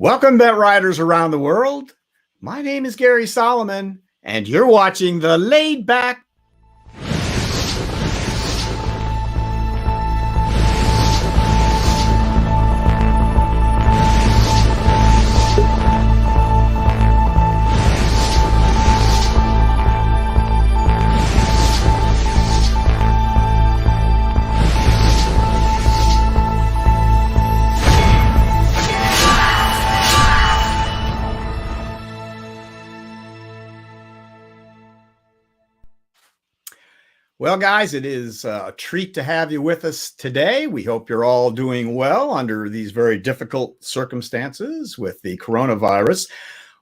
Welcome, bet riders around the world. My name is Gary Solomon, and you're watching the Laidback. Well, guys, it is a treat to have you with us today. We hope you're all doing well under these very difficult circumstances with the coronavirus.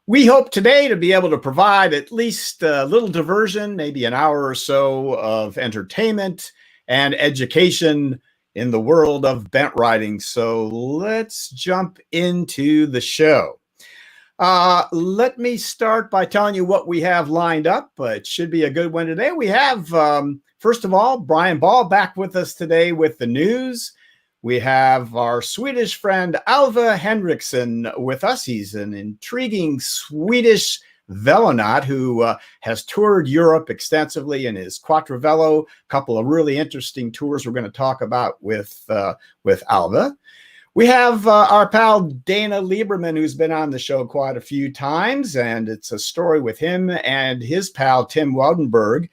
We hope today to be able to provide at least a little diversion, maybe an hour or so of entertainment and education in the world of bent riding. So let's jump into the show. Let me start by telling you what we have lined up. It should be a good one today. We have, first of all, Bryan back with us today with the news. We have our Swedish friend Alve Henricson with us. He's an intriguing Swedish velonaut who has toured Europe extensively in his Quattro Velo. A couple of really interesting tours we're going to talk about with Alve. We have our pal Dana Lieberman, who's been on the show quite a few times, and it's a story with him and his pal Tim Woudenberg,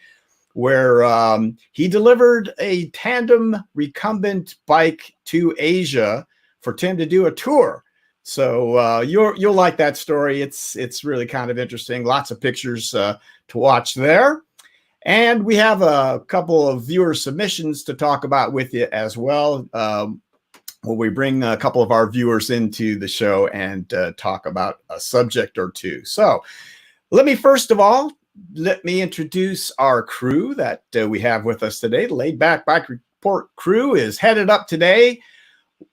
where he delivered a tandem recumbent bike to Asia for Tim to do a tour. So you'll like that story. It's really kind of interesting. Lots of pictures to watch there. And we have a couple of viewer submissions to talk about with you as well. Where we bring a couple of our viewers into the show and talk about a subject or two. So let me introduce our crew that we have with us today. The Laidback Bike Report crew is headed up today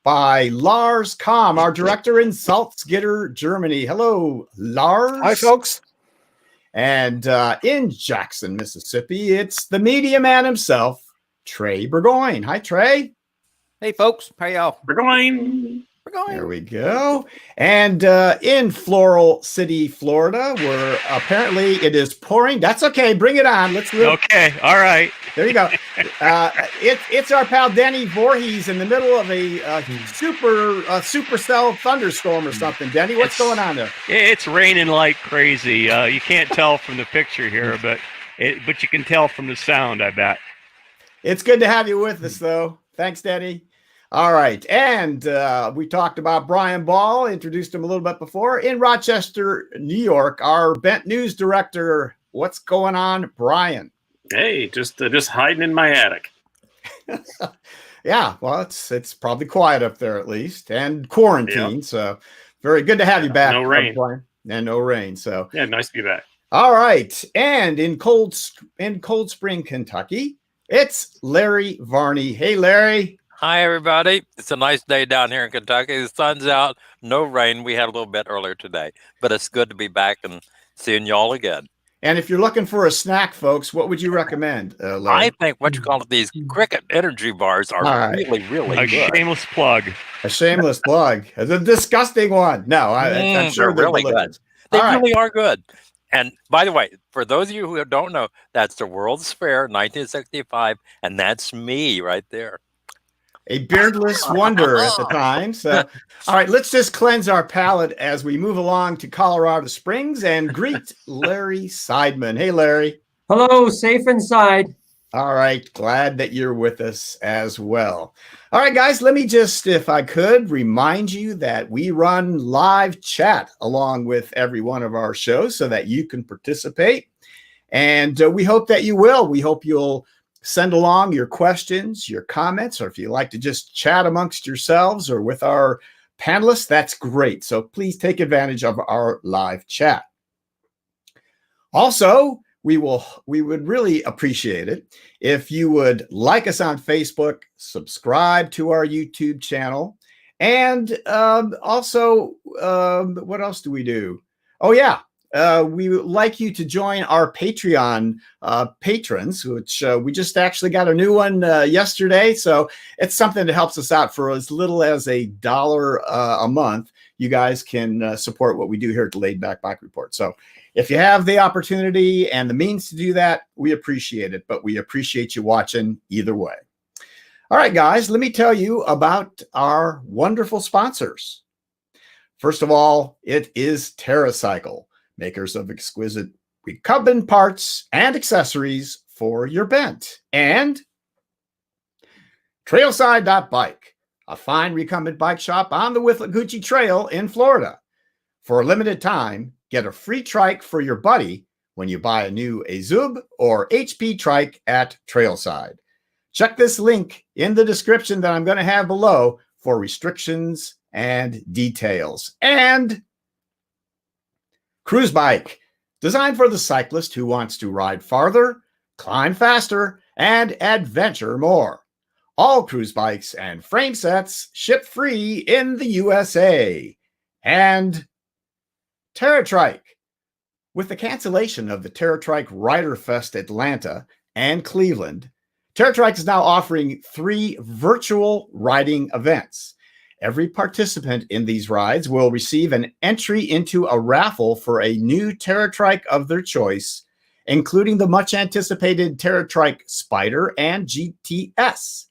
by Lars Kamm, our director in Salzgitter, Germany. Hello, Lars. Hi, folks. And in Jackson, Mississippi, it's the media man himself, Trey Burgoyne. Hi, Trey. Hey, folks. How y'all? We're going. There we go. And in Floral City, Florida, where apparently it is pouring. That's okay. Bring it on. Let's live. Okay. All right. There you go. It's our pal Denny Voorhees in the middle of a supercell thunderstorm or something. Denny, what's going on there? It's raining like crazy. You can't tell from the picture here, but you can tell from the sound, I bet. It's good to have you with us, though. Thanks, Denny. All right. And we talked about Bryan Ball, introduced him a little bit before, in Rochester, New York, our Bent News director. What's going on, Bryan? Hey, just hiding in my attic. Yeah, well, it's probably quiet up there at least, and quarantine. Yep. So very good to have you back. No rain. Bryan. And no rain. So yeah, nice to be back. All right. And in Cold Spring, Kentucky, it's Larry Varney. Hey, Larry. Hi, everybody. It's a nice day down here in Kentucky. The sun's out, no rain. We had a little bit earlier today, but it's good to be back and seeing y'all again. And if you're looking for a snack, folks, what would you recommend, Larry? I think what you call it, these Cricket energy bars are really, really good. A shameless plug. A shameless plug. It's a disgusting one. No, I'm sure they're really good. They really are good. And by the way, for those of you who don't know, that's the World's Fair 1965, and that's me right there. A beardless wonder at the time. So, all right, let's just cleanse our palate as we move along to Colorado Springs and greet Larry Seidman. Hey, Larry. Hello, safe inside. All right, glad that you're with us as well. All right, guys, let me just, if I could, remind you that we run live chat along with every one of our shows so that you can participate. And we hope that you will. We hope you'll send along your questions, your comments, or if you like to just chat amongst yourselves or with our panelists, that's great. So please take advantage of our live chat. Also, we would really appreciate it if you would like us on Facebook, subscribe to our YouTube channel, and also, what else do we do? Oh, yeah. we would like you to join our Patreon patrons, which we just actually got a new one yesterday. So it's something that helps us out for as little as $1 a month. You guys can support what we do here at the Laidback Bike Report. So if you have the opportunity and the means to do that, we appreciate it, but we appreciate you watching either way. All right, guys, let me tell you about our wonderful sponsors. First of all, it is TerraCycle, makers of exquisite recumbent parts and accessories for your bent. And trailside.bike, a fine recumbent bike shop on the Withlacoochee Trail in Florida. For a limited time, get a free trike for your buddy when you buy a new AZUB or HP trike at Trailside. Check this link in the description that I'm going to have below for restrictions and details. And Cruise Bike, designed for the cyclist who wants to ride farther, climb faster, and adventure more. All cruise bikes and frame sets ship free in the USA. And TerraTrike. With the cancellation of the TerraTrike Rider Fest Atlanta and Cleveland, TerraTrike is now offering 3 virtual riding events. Every participant in these rides will receive an entry into a raffle for a new TerraTrike of their choice, including the much anticipated TerraTrike Spider and GTS.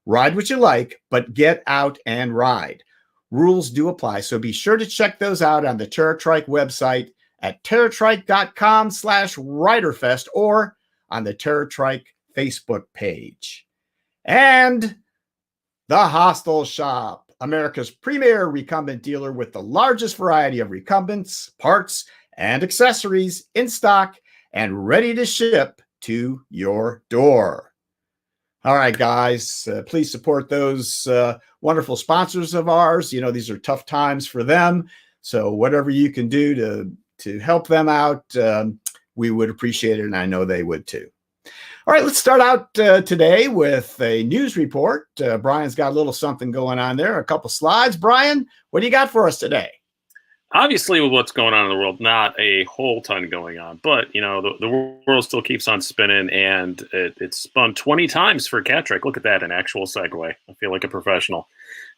Ride what you like, but get out and ride. Rules do apply, so be sure to check those out on the TerraTrike website at terratrike.com/riderfest or on the TerraTrike Facebook page. And the Hostel Shop, America's premier recumbent dealer with the largest variety of recumbents, parts, and accessories in stock and ready to ship to your door. All right, guys, please support those wonderful sponsors of ours. You know, these are tough times for them. So whatever you can do to help them out, we would appreciate it, and I know they would too. All right, let's start out today with a news report. Brian's got a little something going on there, a couple slides. Brian, what do you got for us today? Obviously, with what's going on in the world, not a whole ton going on, but you know the world still keeps on spinning, and it's spun 20 times for Catrike. Look at that, an actual segue. I feel like a professional.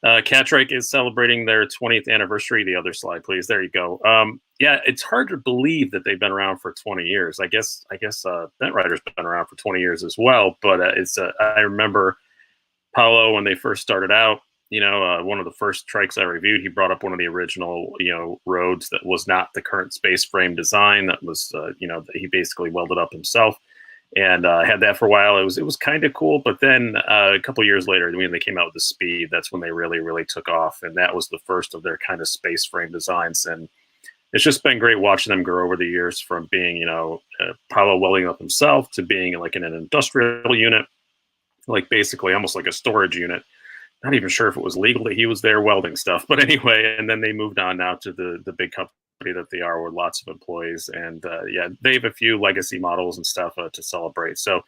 Catrike is celebrating their 20th anniversary. The other slide, please. There you go. Yeah, it's hard to believe that they've been around for 20 years. I guess Bent Rider's been around for 20 years as well. But I remember Paolo when they first started out. You know, one of the first trikes I reviewed, he brought up one of the original, roads that was not the current space frame design. That was, that he basically welded up himself, and had that for a while. It was kind of cool. But then a couple years later, when they came out with the Speed, that's when they really took off, and that was the first of their kind of space frame designs. And it's just been great watching them grow over the years from being, Paolo welding up himself to being like in an industrial unit, like basically almost like a storage unit. Not even sure if it was legal that he was there welding stuff, but anyway, and then they moved on now to the big company that they are with lots of employees. And yeah, they have a few legacy models and stuff to celebrate. So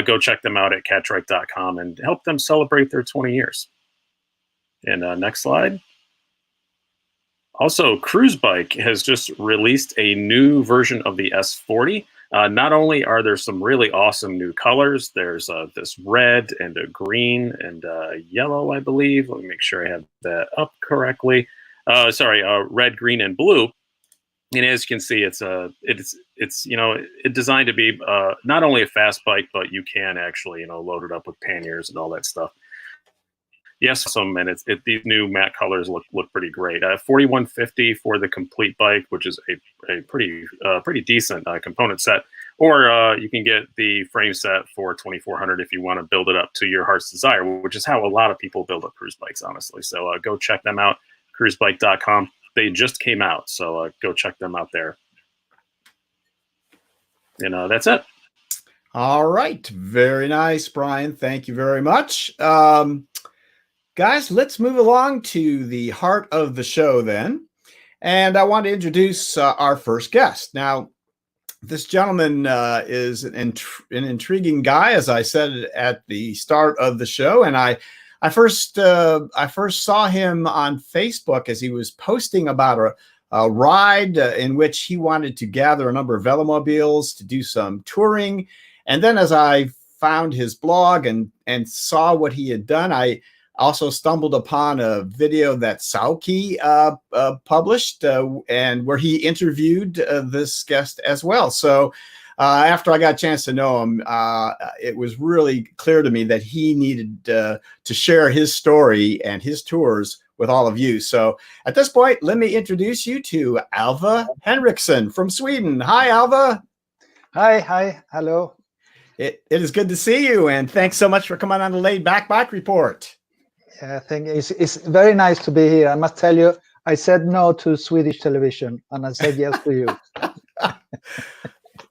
go check them out at catrike.com and help them celebrate their 20 years. And next slide. Also, Cruise Bike has just released a new version of the S40. Not only are there some really awesome new colors, there's this red and a green and yellow, I believe. Let me make sure I have that up correctly. Red, green, and blue. And as you can see, it's designed to be not only a fast bike, but you can actually load it up with panniers and all that stuff. Yes, and these new matte colors look pretty great. $4,150 for the complete bike, which is a pretty decent component set. Or you can get the frame set for $2,400 if you want to build it up to your heart's desire, which is how a lot of people build up cruise bikes, honestly. So go check them out, cruisebike.com. They just came out, so go check them out there. And that's it. All right, very nice, Brian. Thank you very much. Guys, let's move along to the heart of the show then. And I want to introduce our first guest. Now, this gentleman is an intriguing guy, as I said at the start of the show. And I first saw him on Facebook as he was posting about ride in which he wanted to gather a number of Velomobiles to do some touring. And then as I found his blog and saw what he had done, I also stumbled upon a video that Sauki published and where he interviewed this guest as well. So after I got a chance to know him, it was really clear to me that he needed to share his story and his tours with all of you. So at this point, let me introduce you to Alve Henricson from Sweden. Hi, Alve. Hi, hello. It is good to see you, and thanks so much for coming on the Laidback Bike Report. I think it's very nice to be here. I must tell you, I said no to Swedish television, and I said yes to you.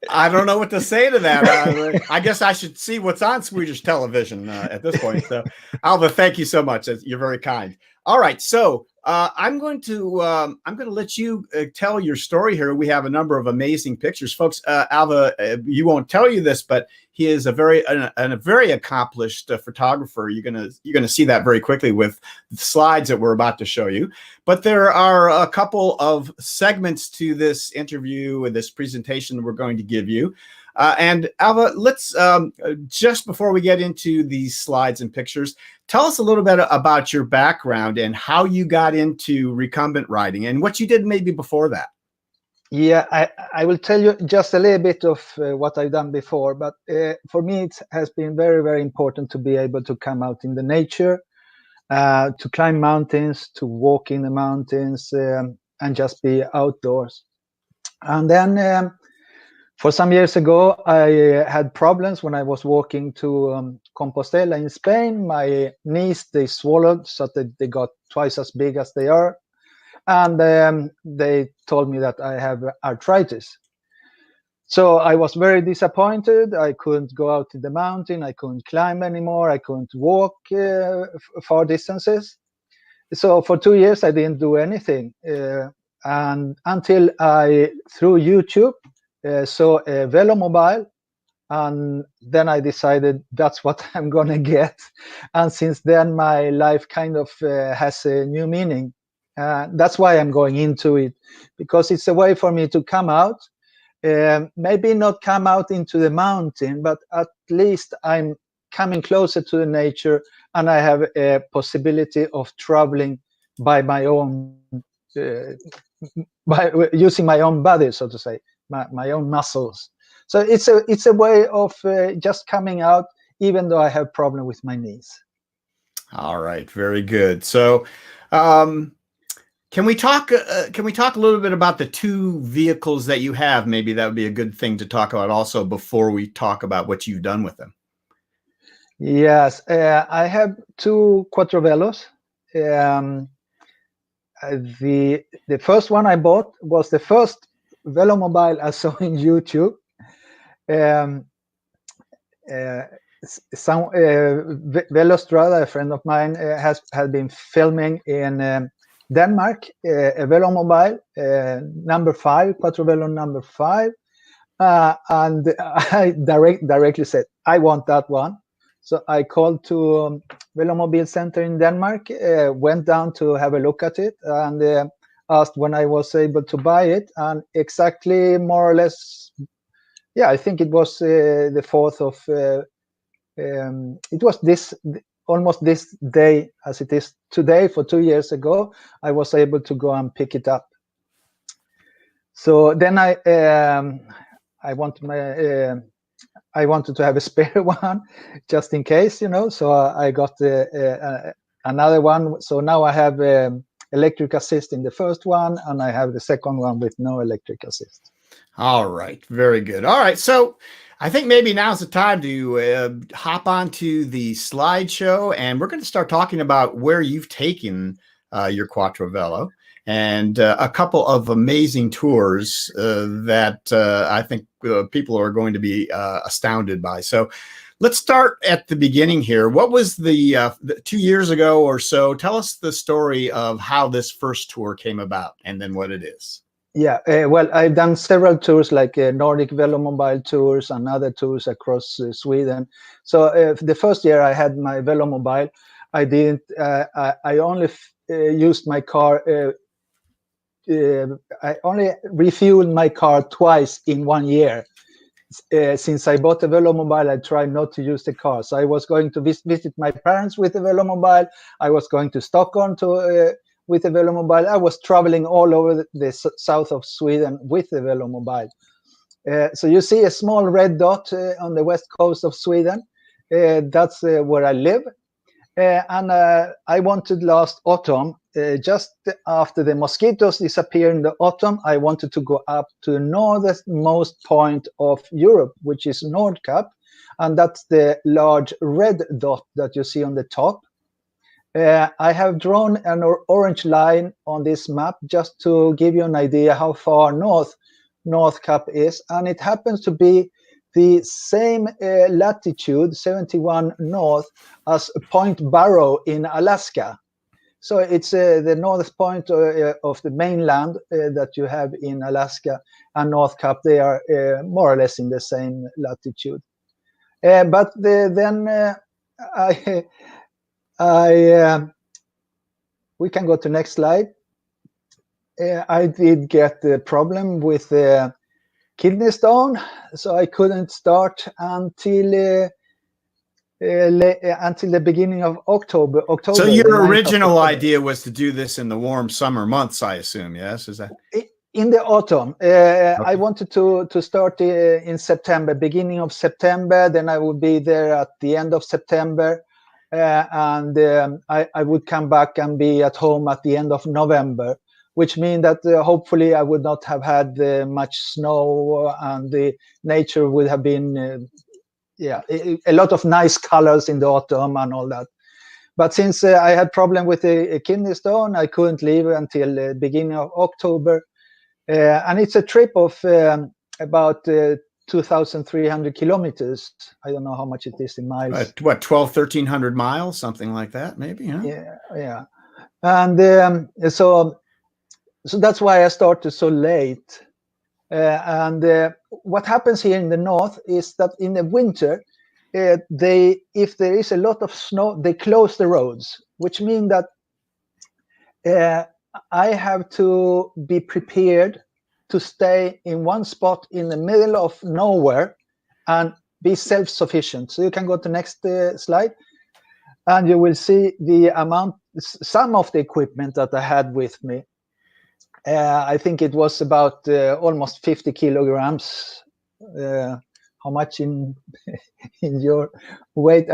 I don't know what to say to that. I guess I should see what's on Swedish television at this point. So, Alve, thank you so much. You're very kind. All right, so I'm going to let you tell your story here. We have a number of amazing pictures, folks. Alve, you won't tell you this, but he is a very accomplished photographer. You're gonna see that very quickly with the slides that we're about to show you. But there are a couple of segments to this interview and this presentation we're going to give you. And Alve, let's just before we get into these slides and pictures, tell us a little bit about your background and how you got into recumbent riding and what you did maybe before that. Yeah, I will tell you just a little bit of what I've done before, but for me it has been very, very important to be able to come out in the nature, to climb mountains, to walk in the mountains, and just be outdoors. And then for some years ago, I had problems when I was walking to Compostela in Spain. My knees, they swallowed so that they got twice as big as they are. And they told me that I have arthritis. So I was very disappointed. I couldn't go out to the mountain. I couldn't climb anymore. I couldn't walk far distances. So for 2 years, I didn't do anything. And until I, through YouTube, saw a Velomobile, and then I decided that's what I'm gonna get. And since then, my life kind of has a new meaning. That's why I'm going into it, because it's a way for me to come out, maybe not come out into the mountain, but at least I'm coming closer to the nature, and I have a possibility of traveling by my own, by using my own body, so to say. My own muscles. So it's a way of just coming out, even though I have problem with my knees. All right, very good. So can we talk a little bit about the two vehicles that you have? Maybe that would be a good thing to talk about also before we talk about what you've done with them. Yes, I have two Quattrovelos. The first one I bought was the first Velomobile I saw in YouTube. Some Velostrada, a friend of mine, has been filming in Denmark a Velomobile number 5, Quattrovelo number 5, and I directly said I want that one. So I called to Velomobile Center in Denmark, went down to have a look at it, and asked when I was able to buy it, and exactly more or less, yeah, I think it was the 4th of, it was almost this day as it is today, for 2 years ago, I was able to go and pick it up. So then I wanted to have a spare one just in case, so I got another one. So now I have electric assist in the first one, and I have the second one with no electric assist. All right, very good. All right, so I think maybe now's the time to hop onto the slideshow, and we're going to start talking about where you've taken your Quattrovelo and a couple of amazing tours that I think people are going to be astounded by. So let's start at the beginning here. What was the 2 years ago or so? Tell us the story of how this first tour came about and then what it is. Yeah, well, I've done several tours, like Nordic Velomobile tours and other tours across Sweden. So the first year I had my Velomobile, I didn't. I only used my car I only refueled my car twice in 1 year. Since I bought a Velomobile, I tried not to use the car. So I was going to visit my parents with a Velomobile. I was going to Stockholm with a Velomobile. I was traveling all over the south of Sweden with a Velomobile. So you see a small red dot on the west coast of Sweden. That's where I live. And I wanted last autumn, just after the mosquitoes disappear in the autumn, I wanted to go up to the northernmost point of Europe, which is Nordkap. And that's the large red dot that you see on the top. I have drawn an orange line on this map just to give you an idea how far north Nordkap is. And it happens to be the same latitude, 71 north, as Point Barrow in Alaska. So it's the north point of the mainland that you have in Alaska and Nordkap. They are more or less in the same latitude. But then we can go to next slide. I did get the problem with kidney stone, so I couldn't start until the beginning of October. So your original idea was to do this in the warm summer months, I assume. Yes, is that in the autumn? Okay. I wanted to start in September, beginning of September. Then I would be there at the end of September, and I would come back and be at home at the end of November, which means that hopefully I would not have had much snow, and the nature would have been a lot of nice colors in the autumn and all that. But since I had problem with a kidney stone, I couldn't leave until the beginning of October. And it's a trip of about 2,300 kilometers. I don't know how much it is in miles. What, 1,300 miles, something like that, maybe? Huh? Yeah. And so that's why I started so late. And what happens here in the north is that in the winter, if there is a lot of snow, they close the roads, which means that I have to be prepared to stay in one spot in the middle of nowhere and be self-sufficient. So you can go to next slide, and you will see the amount, some of the equipment that I had with me. I think it was about almost 50 kilograms. How much in your weight?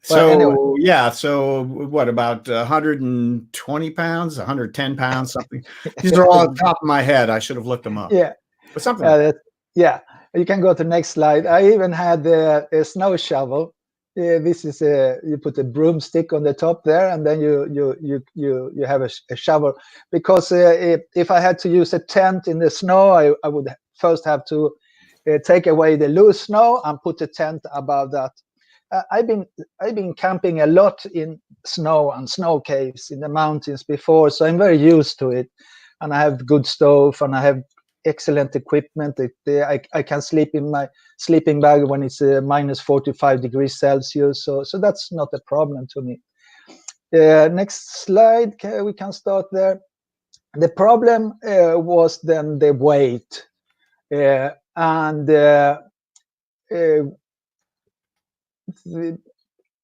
So anyway. Yeah, so what, about 120 pounds, 110 pounds, something? These are all on top of my head. I should have looked them up. Yeah, but something. Like that. Yeah, you can go to the next slide. I even had a snow shovel. This is you put a broomstick on the top there, and then you have a shovel, because if I had to use a tent in the snow, I would first have to take away the loose snow and put a tent above that. I've been camping a lot in snow and snow caves in the mountains before, so I'm very used to it, and I have good stove and I have excellent equipment. I can sleep in my sleeping bag when it's minus 45 degrees Celsius, so that's not a problem to me. Next slide, we can start there. The problem was then the weight, and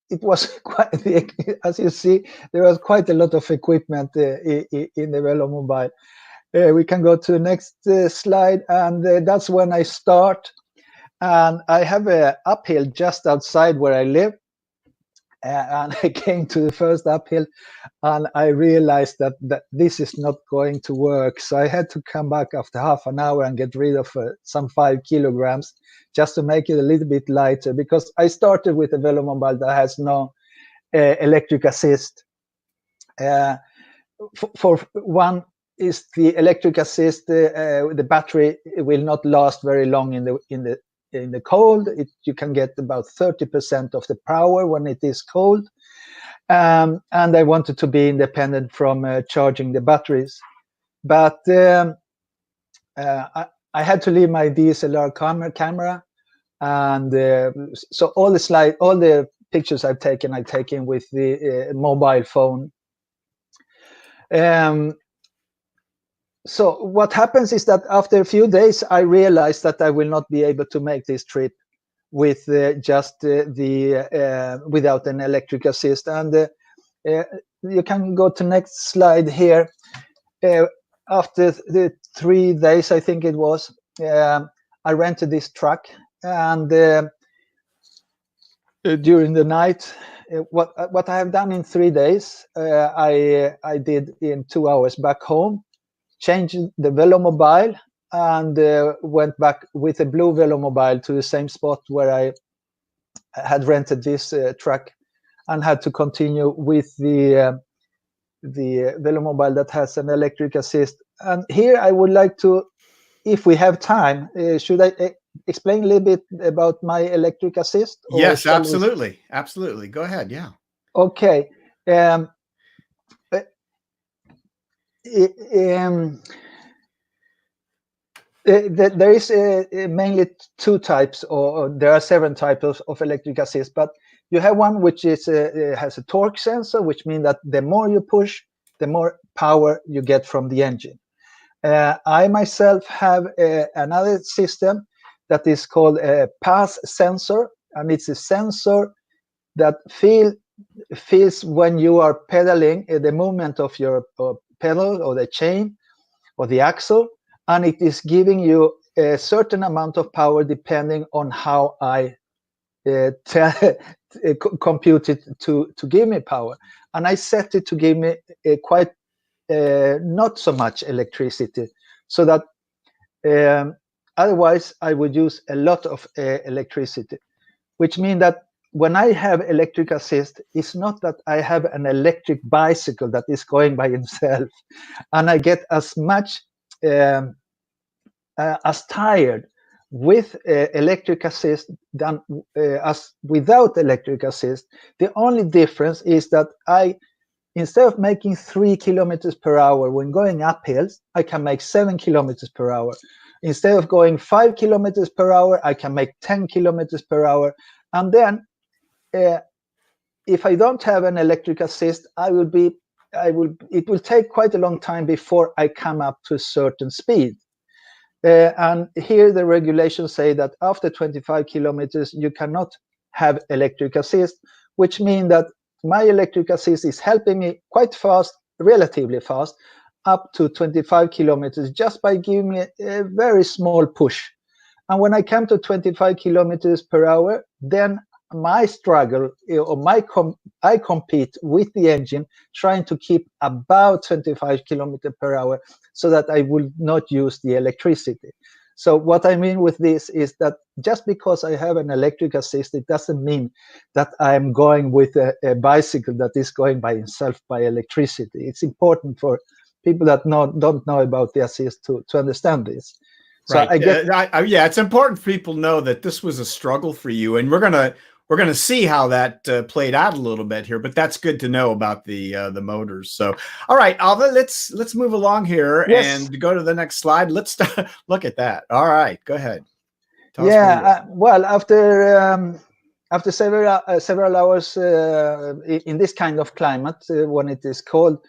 it was quite, as you see, there was quite a lot of equipment in the Velomobile. We can go to the next slide, and that's when I start. And I have an uphill just outside where I live, and I came to the first uphill, and I realized that this is not going to work. So I had to come back after half an hour and get rid of some 5 kilograms just to make it a little bit lighter, because I started with a Velomobile that has no electric assist. For one, is the electric assist, the battery will not last very long in the cold. You can get about 30% of the power when it is cold, and I wanted to be independent from charging the batteries. But I had to leave my DSLR camera, and so all the pictures I've taken with the mobile phone. So what happens is that after a few days, I realized that I will not be able to make this trip with just without an electric assist. And you can go to next slide here. After the 3 days, I think it was, I rented this truck, and during the night, what I have done in 3 days, I did in 2 hours back home, changed the Velomobile, and went back with a blue Velomobile to the same spot where I had rented this truck, and had to continue with the Velomobile that has an electric assist. And here I would like to, if we have time, should I explain a little bit about my electric assist? Yes, absolutely. Absolutely. Go ahead. Yeah. Okay. There is mainly 2 types, or there are 7 types of electric assist, but you have one which is has a torque sensor, which means that the more you push, the more power you get from the engine. I myself have another system that is called a pass sensor, and it's a sensor that feels when you are pedaling the movement of your pedal or the chain or the axle, and it is giving you a certain amount of power depending on how I compute it to give me power. And I set it to give me quite not so much electricity, so that otherwise I would use a lot of electricity, which means that when I have electric assist, it's not that I have an electric bicycle that is going by itself, and I get as much as tired with electric assist than as without electric assist. The only difference is that instead of making 3 kilometers per hour when going up hills, I can make 7 kilometers per hour. Instead of going 5 kilometers per hour, I can make 10 kilometers per hour. And then if I don't have an electric assist, it will take quite a long time before I come up to a certain speed. And here the regulations say that after 25 kilometers, you cannot have electric assist, which means that my electric assist is helping me quite fast, relatively fast, up to 25 kilometers, just by giving me a very small push. And when I come to 25 kilometers per hour, then my struggle, or I compete with the engine, trying to keep about 25 kilometers per hour, so that I will not use the electricity. So what I mean with this is that just because I have an electric assist, it doesn't mean that I'm going with a bicycle that is going by itself by electricity. It's important for people that don't know about the assist to understand this. So right. Yeah, it's important for people to know that this was a struggle for you, and we're gonna see how that played out a little bit here. But that's good to know about the motors. So, all right, Alve, let's move along here. Yes. And go to the next slide. Let's look at that. All right, go ahead. Well, after several hours in this kind of climate, when it is cold,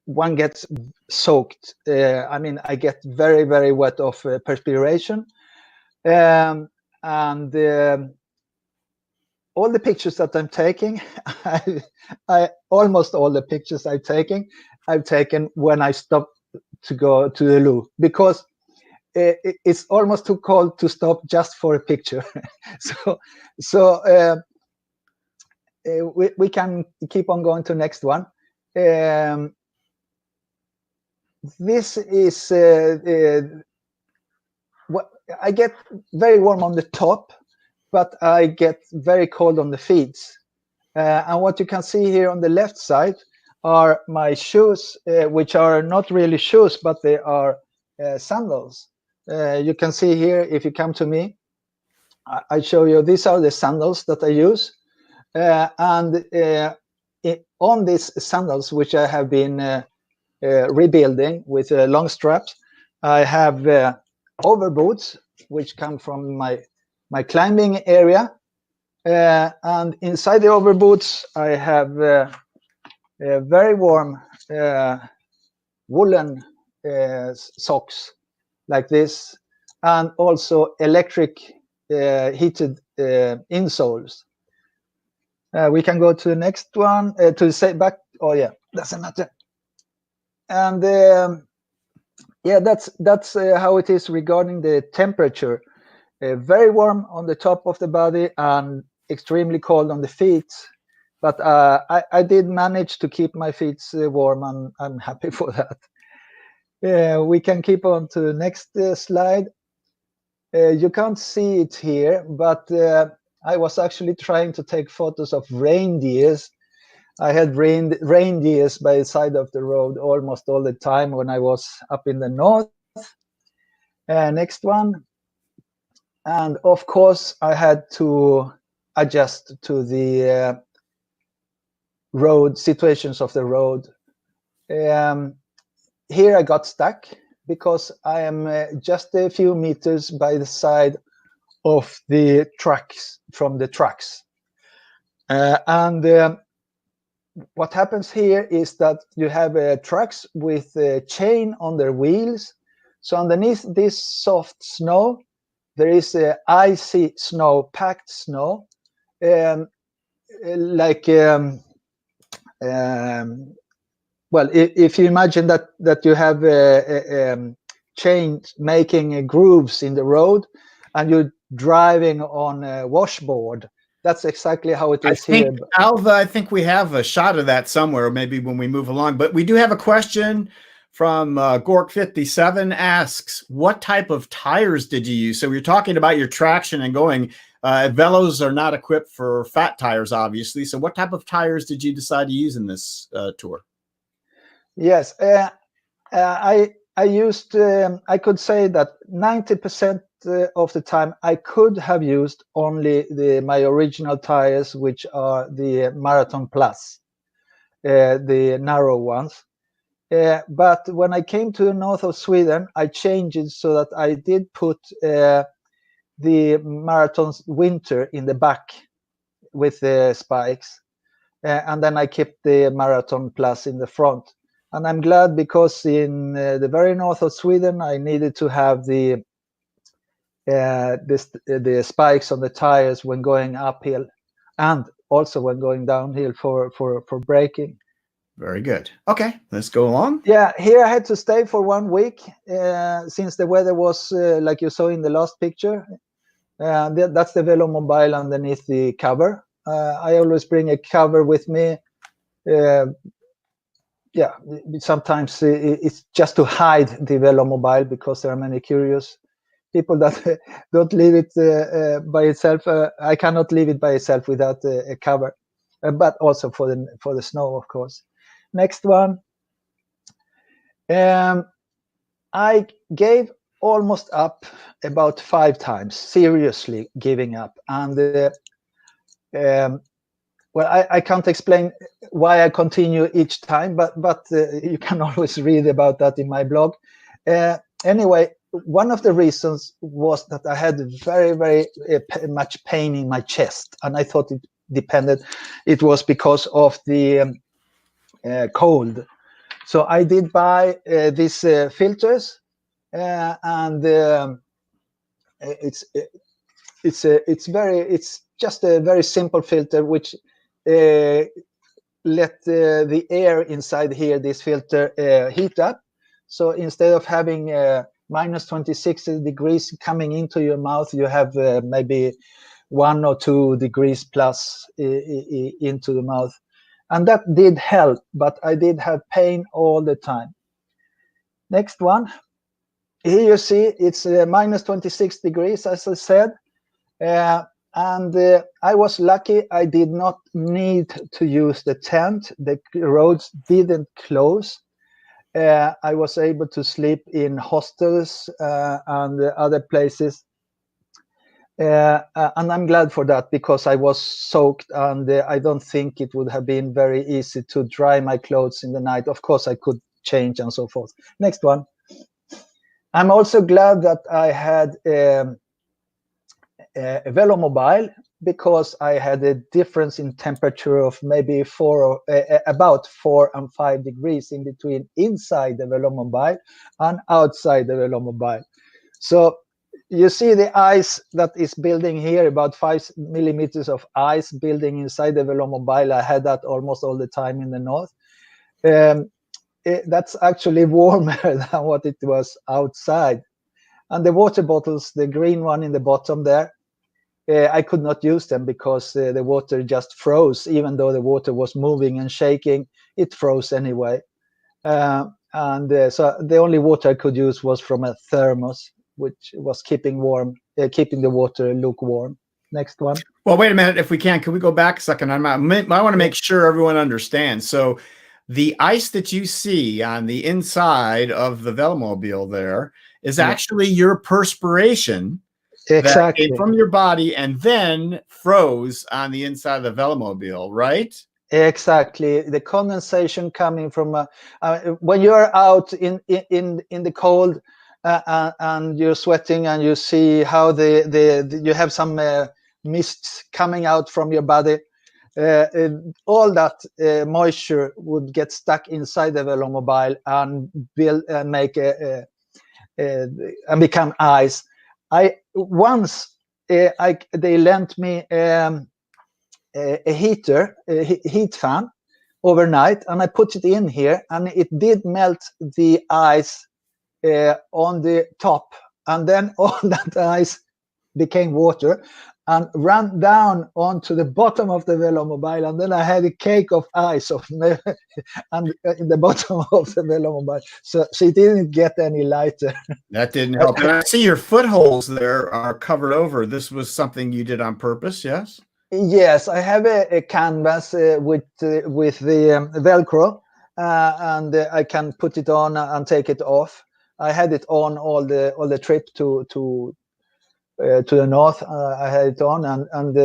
one gets soaked. I mean, I get very, very wet of perspiration, and all the pictures that I'm taking, almost all the pictures I've taken when I stop to go to the loo, because it's almost too cold to stop just for a picture. so we can keep on going to next one. This is what I get very warm on the top, but I get very cold on the feet. And what you can see here on the left side are my shoes, which are not really shoes, but they are sandals. You can see here, if you come to me, I show you, these are the sandals that I use. And on these sandals, which I have been rebuilding with long straps, I have overboots, which come from my climbing area. And inside the overboots, I have a very warm woolen socks like this, and also electric heated insoles. We can go to the next one to say back. Oh yeah, doesn't matter. And yeah, that's how it is regarding the temperature. Very warm on the top of the body and extremely cold on the feet. But I did manage to keep my feet warm, and I'm happy for that. We can keep on to the next slide. You can't see it here, but I was actually trying to take photos of reindeers. I had reindeers by the side of the road almost all the time when I was up in the north. Next one. And of course, I had to adjust to the road situations of the road. Here I got stuck because I am just a few meters by the side of the trucks from the trucks. And what happens here is that you have trucks with a chain on their wheels. So underneath this soft snow, there is icy snow, packed snow, like well, if you imagine that you have a chain making grooves in the road, and you're driving on a washboard. That's exactly how it is here. Alve, I think we have a shot of that somewhere, maybe when we move along. But we do have a question from Gork57 asks, what type of tires did you use? So we're talking about your traction and going. Velos are not equipped for fat tires, obviously. So what type of tires did you decide to use in this tour? Yes, I used, I could say that 90% of the time I could have used only my original tires, which are the Marathon Plus, the narrow ones. But when I came to the north of Sweden, I changed it so that I did put the Marathon's Winter in the back with the spikes. And then I kept the Marathon Plus in the front. And I'm glad, because in the very north of Sweden, I needed to have the spikes on the tires when going uphill, and also when going downhill for braking. Very good. Okay, let's go along. Yeah, here I had to stay for 1 week since the weather was like you saw in the last picture. That's the Velomobile underneath the cover. I always bring a cover with me. Yeah, sometimes it's just to hide the Velomobile, because there are many curious people that don't leave it by itself. I cannot leave it by itself without a cover, but also for the snow, of course. Next one. I gave almost up about 5 times, seriously giving up, and well, I can't explain why I continue each time, but you can always read about that in my blog. Anyway, one of the reasons was that I had very, very much pain in my chest, and I thought it was because of the cold. So I did buy these filters, and it's just a very simple filter which let the air inside here, this filter, heat up. So instead of having minus 26 degrees coming into your mouth, you have maybe 1 or 2 degrees plus into the mouth. And that did help, but I did have pain all the time. Next one. Here you see it's minus 26 degrees, as I said. And I was lucky. I did not need to use the tent. The roads didn't close. I was able to sleep in hostels and other places. And I'm glad for that, because I was soaked, and I don't think it would have been very easy to dry my clothes in the night. Of course, I could change and so forth. Next one. I'm also glad that I had a Velomobile because I had a difference in temperature of maybe about 4 and 5 degrees in between inside the Velomobile and outside the Velomobile. So you see the ice that is building here, about 5 millimeters of ice building inside the Velomobile. I had that almost all the time in the north. That's actually warmer than what it was outside. And the water bottles, the green one in the bottom there, I could not use them because the water just froze. Even though the water was moving and shaking, it froze anyway. So the only water I could use was from a thermos, which was keeping the water lukewarm. Next one. Well, wait a minute. If we can we go back a second? I want to make sure everyone understands. So the ice that you see on the inside of the Velomobile there is actually your perspiration. Exactly. That came from your body and then froze on the inside of the Velomobile, right? Exactly. The condensation coming from when you're out in the cold and you're sweating and you see how you have some mist coming out from your body. All that moisture would get stuck inside the Velomobile and and become ice. They lent me a heater, a heat fan overnight, and I put it in here, and it did melt the ice on the top, and then all that ice became water and ran down onto the bottom of the Velomobile, and then I had a cake of ice and in the bottom of the Velomobile, so it didn't get any lighter. That didn't help. And I see your footholes there are covered over. This was something you did on purpose, yes? Yes, I have a canvas with the Velcro, and I can put it on and take it off. I had it on all the trip to the north. I had it on, and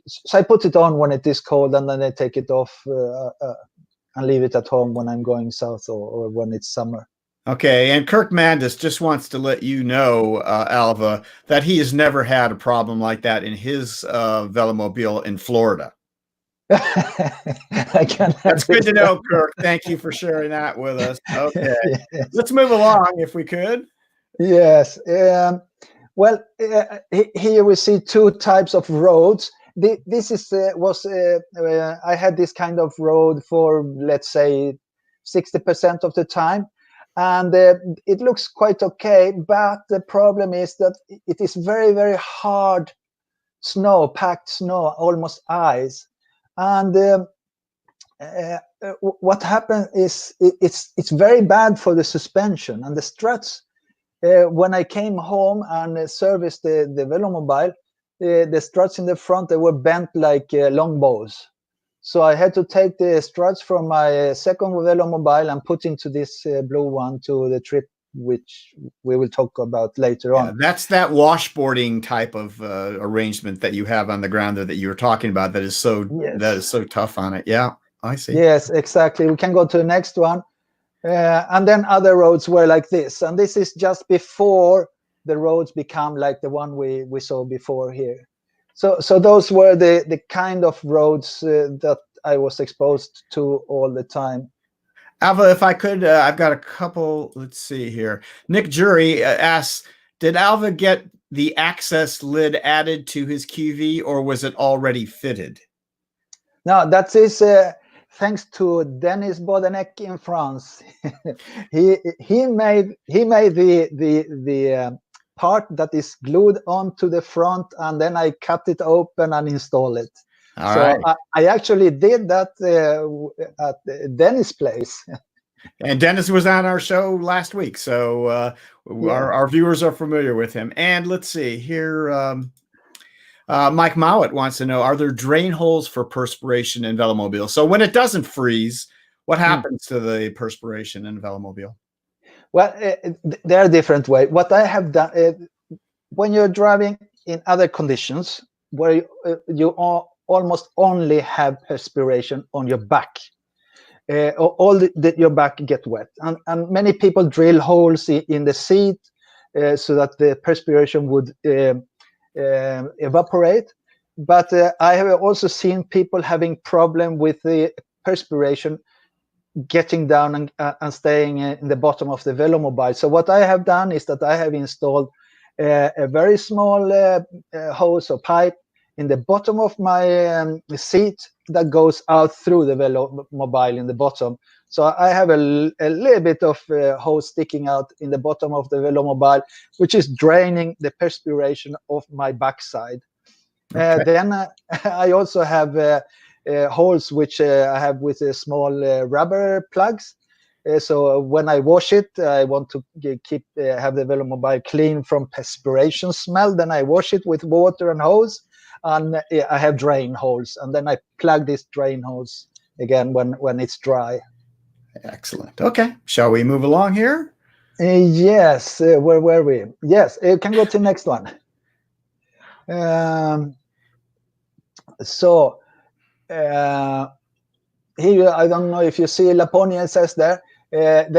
so I put it on when it is cold, and then I take it off and leave it at home when I'm going south or when it's summer. Okay, and Kirk Mandis just wants to let you know, Alve, that he has never had a problem like that in his Velomobile in Florida. That's good to know, Kirk. Thank you for sharing that with us. Okay, yes. Let's move along if we could. Yes. Well, here we see two types of roads. This I had this kind of road for, let's say, 60% of the time. And it looks quite okay, but the problem is that it is very, very hard snow, packed snow, almost ice. And what happened is it's very bad for the suspension and the struts. When I came home and serviced the Velomobile, the struts in the front, they were bent like long bows. So I had to take the struts from my second Velomobile and put into this blue one to the trip, which we will talk about later on. That's that washboarding type of arrangement that you have on the ground there that you were talking about. That is so tough on it. Yeah, I see. Yes, exactly. We can go to the next one, and then other roads were like this, and this is just before the roads become like the one we saw before here. So those were the kind of roads that I was exposed to all the time. Alve, if I could, I've got a couple. Let's see here. Nick Jury asks, did Alve get the access lid added to his QV, or was it already fitted? No, that is thanks to Dennis Bodenek in France. he made the part that is glued onto the front, and then I cut it open and install it. All right. I actually did that at Dennis' place. And Dennis was on our show last week, so our viewers are familiar with him. And let's see here. Mike Mowat wants to know, are there drain holes for perspiration in Velomobile? So when it doesn't freeze, what happens to the perspiration in Velomobile? Well, there are different ways. What I have done, when you're driving in other conditions, where you almost only have perspiration on your back, your back get wet. And many people drill holes in the seat so that the perspiration would evaporate. but I have also seen people having problem with the perspiration getting down and staying in the bottom of the Velomobile. So what I have done is that I have installed a very small hose or pipe in the bottom of my seat that goes out through the Velomobile in the bottom. So I have a little bit of hose sticking out in the bottom of the Velomobile, which is draining the perspiration of my backside. Okay. Then I also have holes which I have with small rubber plugs. So when I wash it, I want to have the Velomobile clean from perspiration smell. Then I wash it with water and hose, and I have drain holes. And then I plug this drain hose again when it's dry. Excellent. Okay. Shall we move along here? Yes. Where were we? Yes. Can go to the next one. So here, I don't know if you see Laponia, it says there.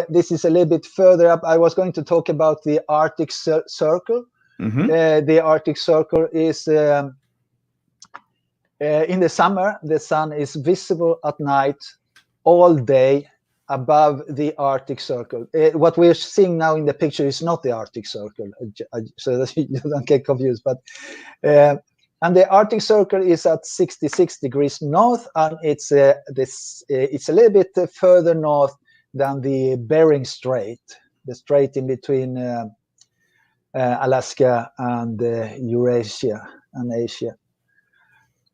This is a little bit further up. I was going to talk about the Arctic Circle. The Arctic Circle is in the summer, the sun is visible at night all day above the Arctic Circle. What we're seeing now in the picture is not the Arctic Circle, so that you don't get confused. But and the Arctic Circle is at 66 degrees north, and it's it's a little bit further north than the Bering Strait, the strait in between Alaska and Eurasia and Asia.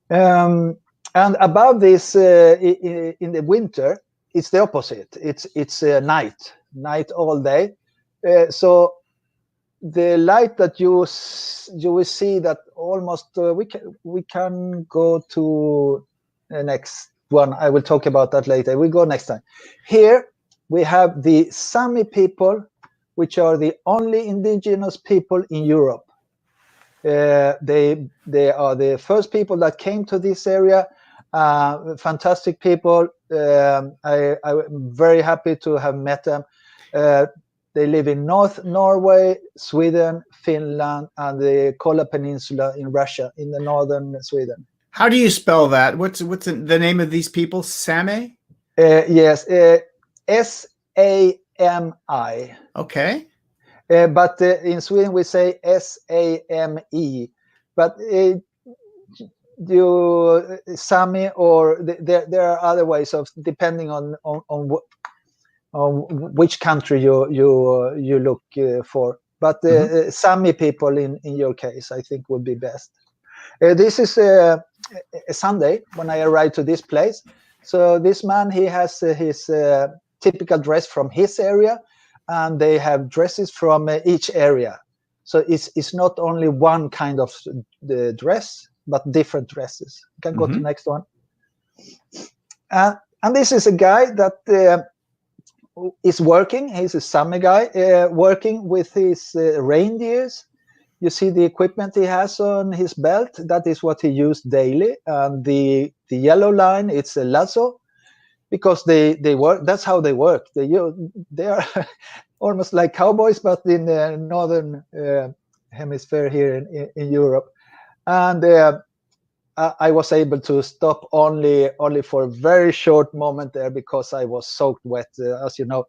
And above this, in the winter, it's the opposite. It's night all day. So the light that you will see that almost we can go to the next one. I will talk about that later. We'll go next time. Here we have the Sami people, which are the only indigenous people in Europe. They are the first people that came to this area. Fantastic people. I'm very happy to have met them. They live in North Norway, Sweden, Finland, and the Kola Peninsula in Russia, in the northern Sweden. How do you spell that? What's the name of these people? Sami? Yes, S-A-M-I. Okay. But in Sweden we say S-A-M-E. But you Sami, or there are other ways of, depending on which country you look for. But Sami people in your case, I think, would be best. This is a Sunday when I arrived to this place. So this man, he has his typical dress from his area, and they have dresses from each area. So it's not only one kind of the dress, but different dresses. You can go to the next one. And this is a guy that is working. He's a Sami guy working with his reindeers. You see the equipment he has on his belt. That is what he used daily. And the yellow line, it's a lasso, because they work. That's how they work. They are almost like cowboys, but in the northern hemisphere here in Europe. And I was able to stop only for a very short moment there, because I was soaked wet, as you know.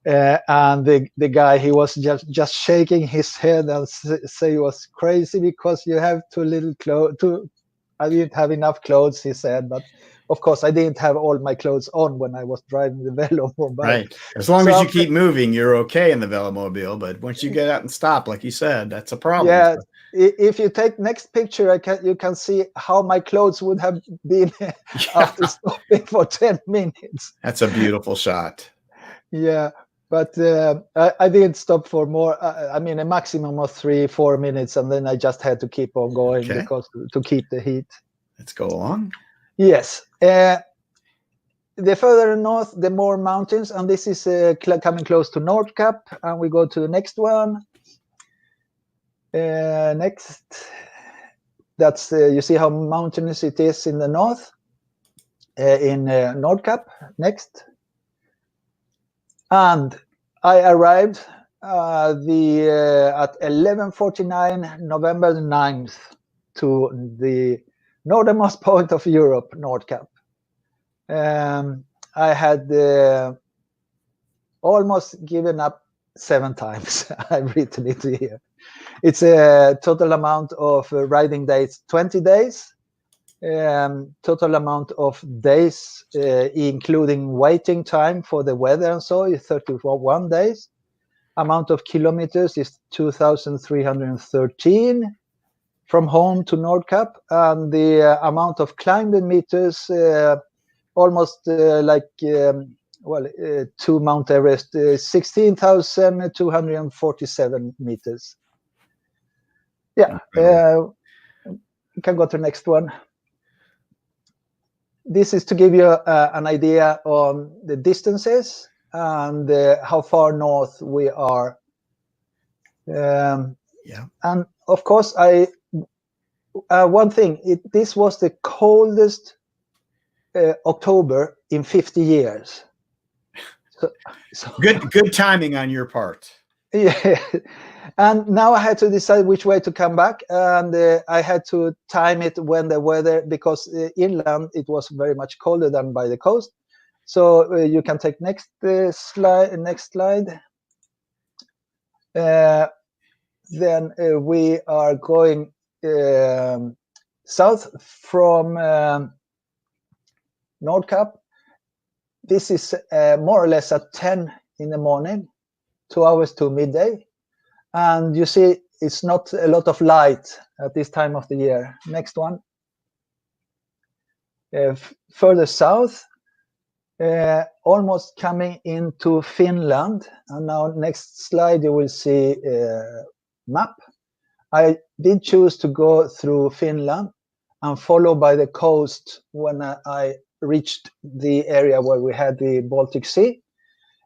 And the guy, he was just shaking his head and say he was crazy because you have too little clothes. I didn't have enough clothes, he said. But of course, I didn't have all my clothes on when I was driving the Velomobile. Right. As long as you keep moving, you're okay in the Velomobile. But once you get out and stop, like you said, that's a problem. Yeah. If you take next picture, you can see how my clothes would have been after stopping for 10 minutes. That's a beautiful shot. Yeah. But I didn't stop for more. I mean, a maximum of 3-4 minutes, and then I just had to keep on going because to keep the heat. Let's go along. Yes. The further north, the more mountains, and this is coming close to Nordkapp, and we go to the next one. Next, that's you see how mountainous it is in the north, in Nordkapp. Next. And I arrived at 11:49 November 9th to the northernmost point of Europe, Nordkap. I had almost given up 7 times. I've written it here. It's a total amount of riding days, 20 days. Total amount of days, including waiting time for the weather and so, is 31 days. Amount of kilometers is 2,313 from home to Nordkap, and the amount of climbed meters, almost like to Mount Everest, 16,247 meters. Yeah, you can go to the next one. This is to give you an idea on the distances and how far north we are. Yeah. And of course, one thing, this was the coldest October in 50 years. So Good timing on your part. Yeah, and now I had to decide which way to come back, and I had to time it when the weather, because inland it was very much colder than by the coast. So you can take next slide. Next slide. Then we are going south from Nordkap. This is more or less at 10 in the morning, 2 hours to midday. And you see, it's not a lot of light at this time of the year. Next one. Further south, almost coming into Finland. And now next slide, you will see a map. I did choose to go through Finland and follow by the coast when I reached the area where we had the Baltic Sea,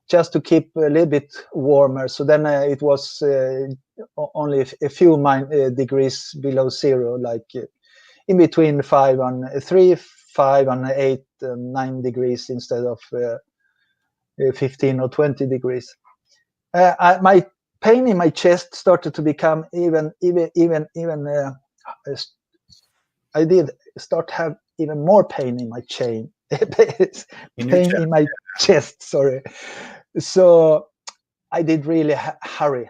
just to keep a little bit warmer. So then it was only a few degrees below zero, like in between 5 and 8, 9 degrees instead of 15 or 20 degrees. My pain in my chest started to become even. I did start have even more pain in my chain. In my chest. Sorry. So I did really hurry,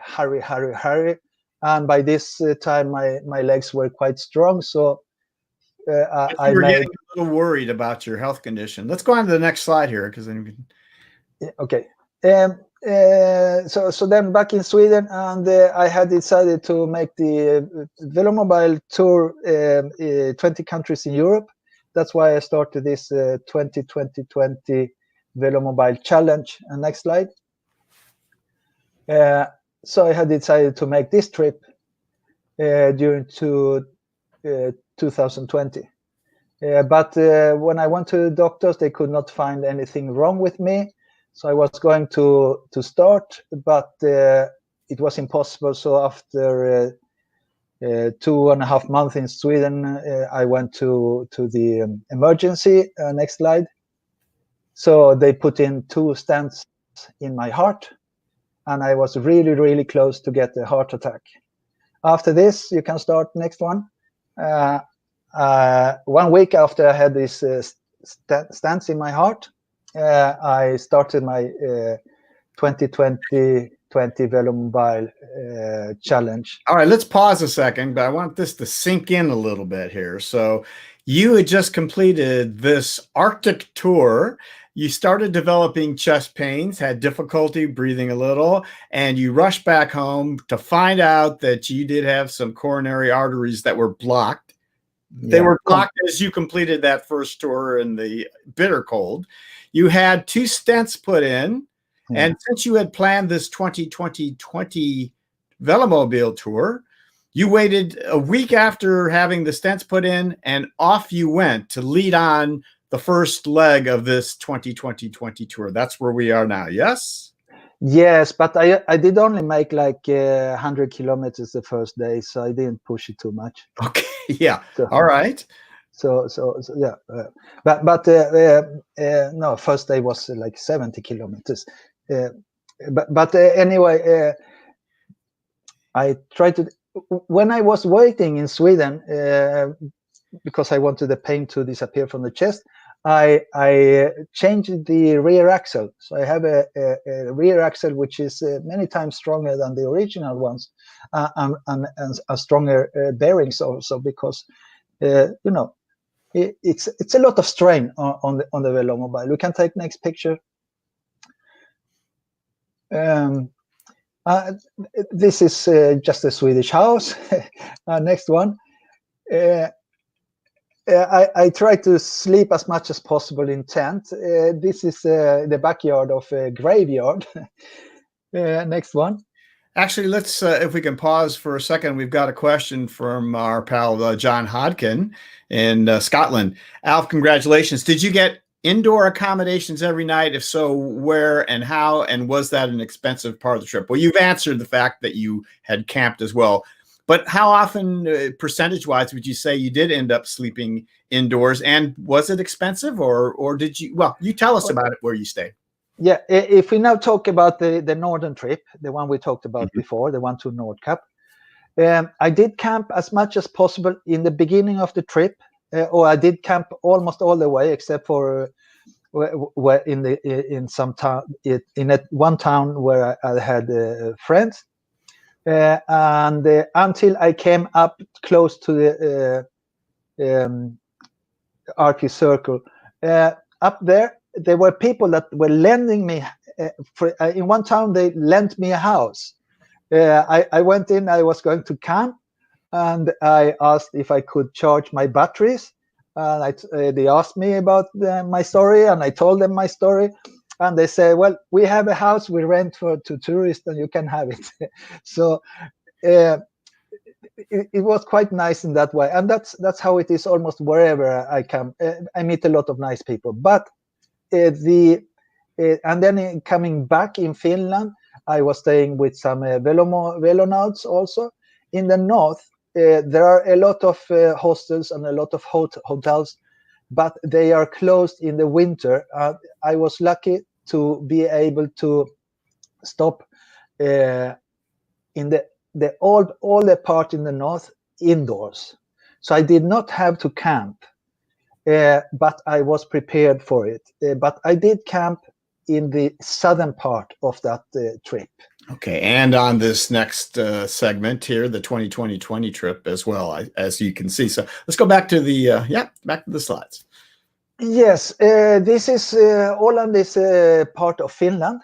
and by this time my legs were quite strong. So I were made getting a little worried about your health condition. Let's go on to the next slide here, because then we can... Okay. So then back in Sweden, and I had decided to make the Velomobile tour, 20 countries in Europe. That's why I started this 2020 Velomobile challenge. And next slide. So I had decided to make this trip during 2020. But when I went to the doctors, they could not find anything wrong with me. So I was going to start, but it was impossible. So after 2.5 months in Sweden, I went to the emergency. Next slide. So they put in 2 stents in my heart, and I was really, really close to get a heart attack. After this, you can start next one. 1 week after I had these stents in my heart, I started my 2020 Velomobile challenge. All right, let's pause a second, but I want this to sink in a little bit here. So you had just completed this Arctic tour. You started developing chest pains, had difficulty breathing a little, and you rushed back home to find out that you did have some coronary arteries that were blocked. They were blocked as you completed that first tour in the bitter cold. You had 2 stents put in. And since you had planned this 2020 Velomobile tour, you waited a week after having the stents put in, and off you went to lead on the first leg of this 2020 tour. That's where we are now, yes? Yes, but I did only make like 100 kilometers the first day, so I didn't push it too much. Okay, yeah, so, all right. So yeah, but no, first day was like 70 kilometers. But anyway, I tried to. When I was waiting in Sweden, because I wanted the pain to disappear from the chest, I changed the rear axle. So I have a rear axle which is many times stronger than the original ones, and a stronger bearings also, because you know, it's a lot of strain on the Velomobile. We can take next picture. This is just a Swedish house. Next one. I try to sleep as much as possible in tent. This is the backyard of a graveyard. Next one. Actually, let's, if we can pause for a second, we've got a question from our pal, John Hodkin in Scotland. Alf, congratulations. Did you get indoor accommodations every night? If so, where and how? And was that an expensive part of the trip? Well, you've answered the fact that you had camped as well. But how often, percentage-wise, would you say you did end up sleeping indoors? And was it expensive, or did you? Well, you tell us about it where you stayed. Yeah, if we now talk about the northern trip, the one we talked about before, the one to Nordkapp, I did camp as much as possible in the beginning of the trip, or I did camp almost all the way, except for where in some town, in one town where I had friends. And until I came up close to the Arctic Circle, up there were people that were lending me. In one town, they lent me a house. I went in. I was going to camp, and I asked if I could charge my batteries. And they asked me about my story, and I told them my story. And they say, well, we have a house we rent to tourists, and you can have it. So it was quite nice in that way. And that's how it is almost wherever I come. I meet a lot of nice people. But and then coming back in Finland, I was staying with some Velonauts also. In the north, there are a lot of hostels and a lot of hotels, but they are closed in the winter. I was lucky to be able to stop in the older part in the north indoors. So I did not have to camp, but I was prepared for it. But I did camp in the southern part of that trip. Okay, and on this next segment here, the 2020 trip as well, as you can see. So let's go back to the back to the slides. Yes, this is Åland is part of Finland.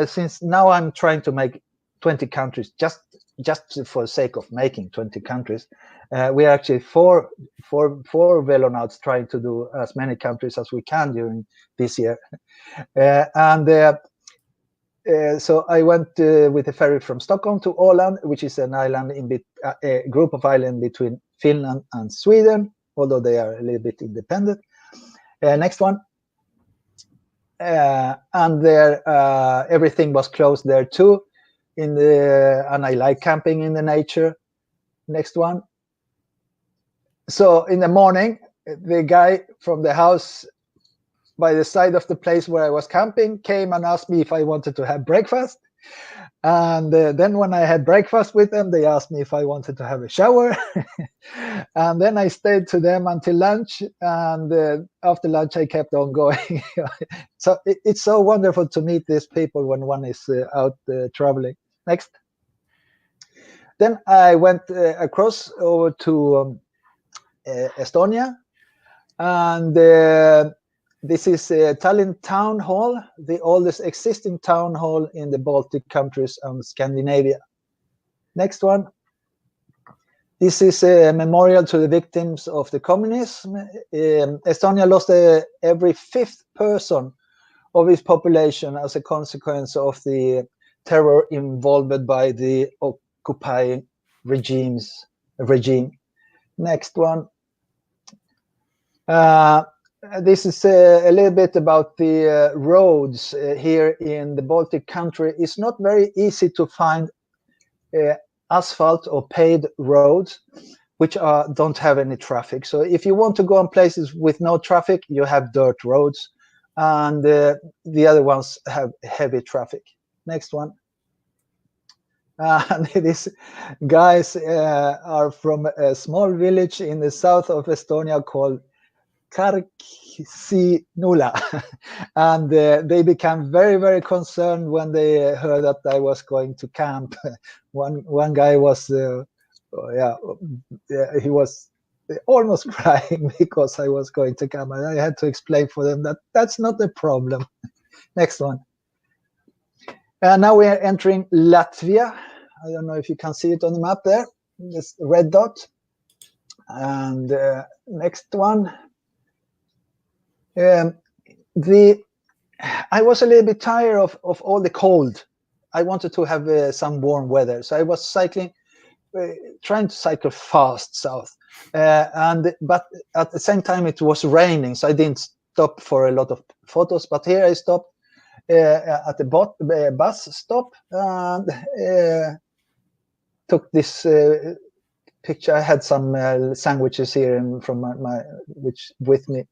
Since now I'm trying to make 20 countries, just for the sake of making 20 countries. We are actually four Velonauts trying to do as many countries as we can during this year. So I went with a ferry from Stockholm to Åland, which is an island a group of islands between Finland and Sweden, although they are a little bit independent. Next one. And there, everything was closed there too. And I like camping in the nature. Next one. So in the morning, the guy from the house by the side of the place where I was camping came and asked me if I wanted to have breakfast. And then when I had breakfast with them, they asked me if I wanted to have a shower. And then I stayed to them until lunch. And after lunch, I kept on going. So it's so wonderful to meet these people when one is out traveling. Next. Then I went across over to Estonia. And this is Tallinn Town Hall, the oldest existing town hall in the Baltic countries and Scandinavia. Next one. This is a memorial to the victims of the communism. Estonia lost every fifth person of its population as a consequence of the terror involved by the occupying regime. Next one. This is a little bit about the roads here in the Baltic country. It's not very easy to find asphalt or paved roads which don't have any traffic. So if you want to go on places with no traffic, you have dirt roads, and the other ones have heavy traffic. Next one. And these guys are from a small village in the south of Estonia called Karksinula. And they became very, very concerned when they heard that I was going to camp. One guy was, he was almost crying because I was going to camp. And I had to explain for them that that's not a problem. Next one. Now we are entering Latvia. I don't know if you can see it on the map there, this red dot. And next one. I was a little bit tired of all the cold. I wanted to have some warm weather. So I was cycling, trying to cycle fast south. But at the same time, it was raining. So I didn't stop for a lot of photos. But here I stopped at the bus stop and took this picture. I had some sandwiches here from my which with me.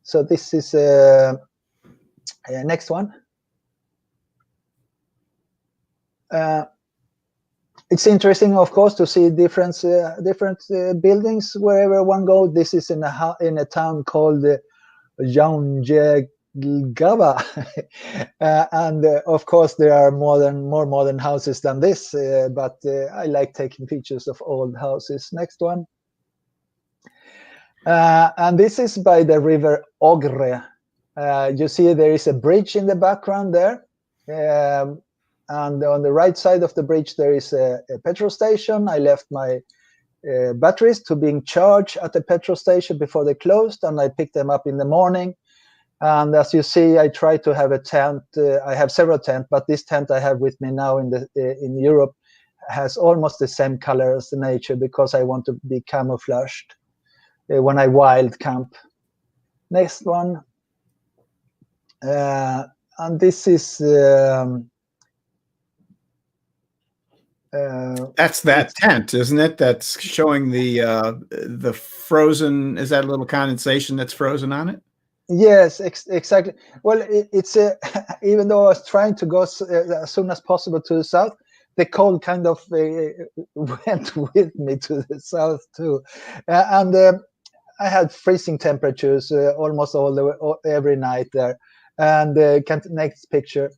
So this is next one. It's interesting, of course, to see different buildings wherever one goes. This is in a town called Jaunjegava. And of course there are more modern houses than this, but I like taking pictures of old houses. Next one. And this is by the river Ogre. You see there is a bridge in the background there, and on the right side of the bridge there is a petrol station. I left my batteries to being charged at the petrol station before they closed, and I picked them up in the morning. And as you see, I try to have a tent. I have several tents, but this tent I have with me now in Europe has almost the same color as the nature, because I want to be camouflaged when I wild camp. Next one. And this is that's that tent, isn't it? That's showing the frozen. Is that a little condensation that's frozen on it? Yes, exactly. Well, it's even though I was trying to go as soon as possible to the south, the cold kind of went with me to the south too, and I had freezing temperatures almost every night there. And next picture,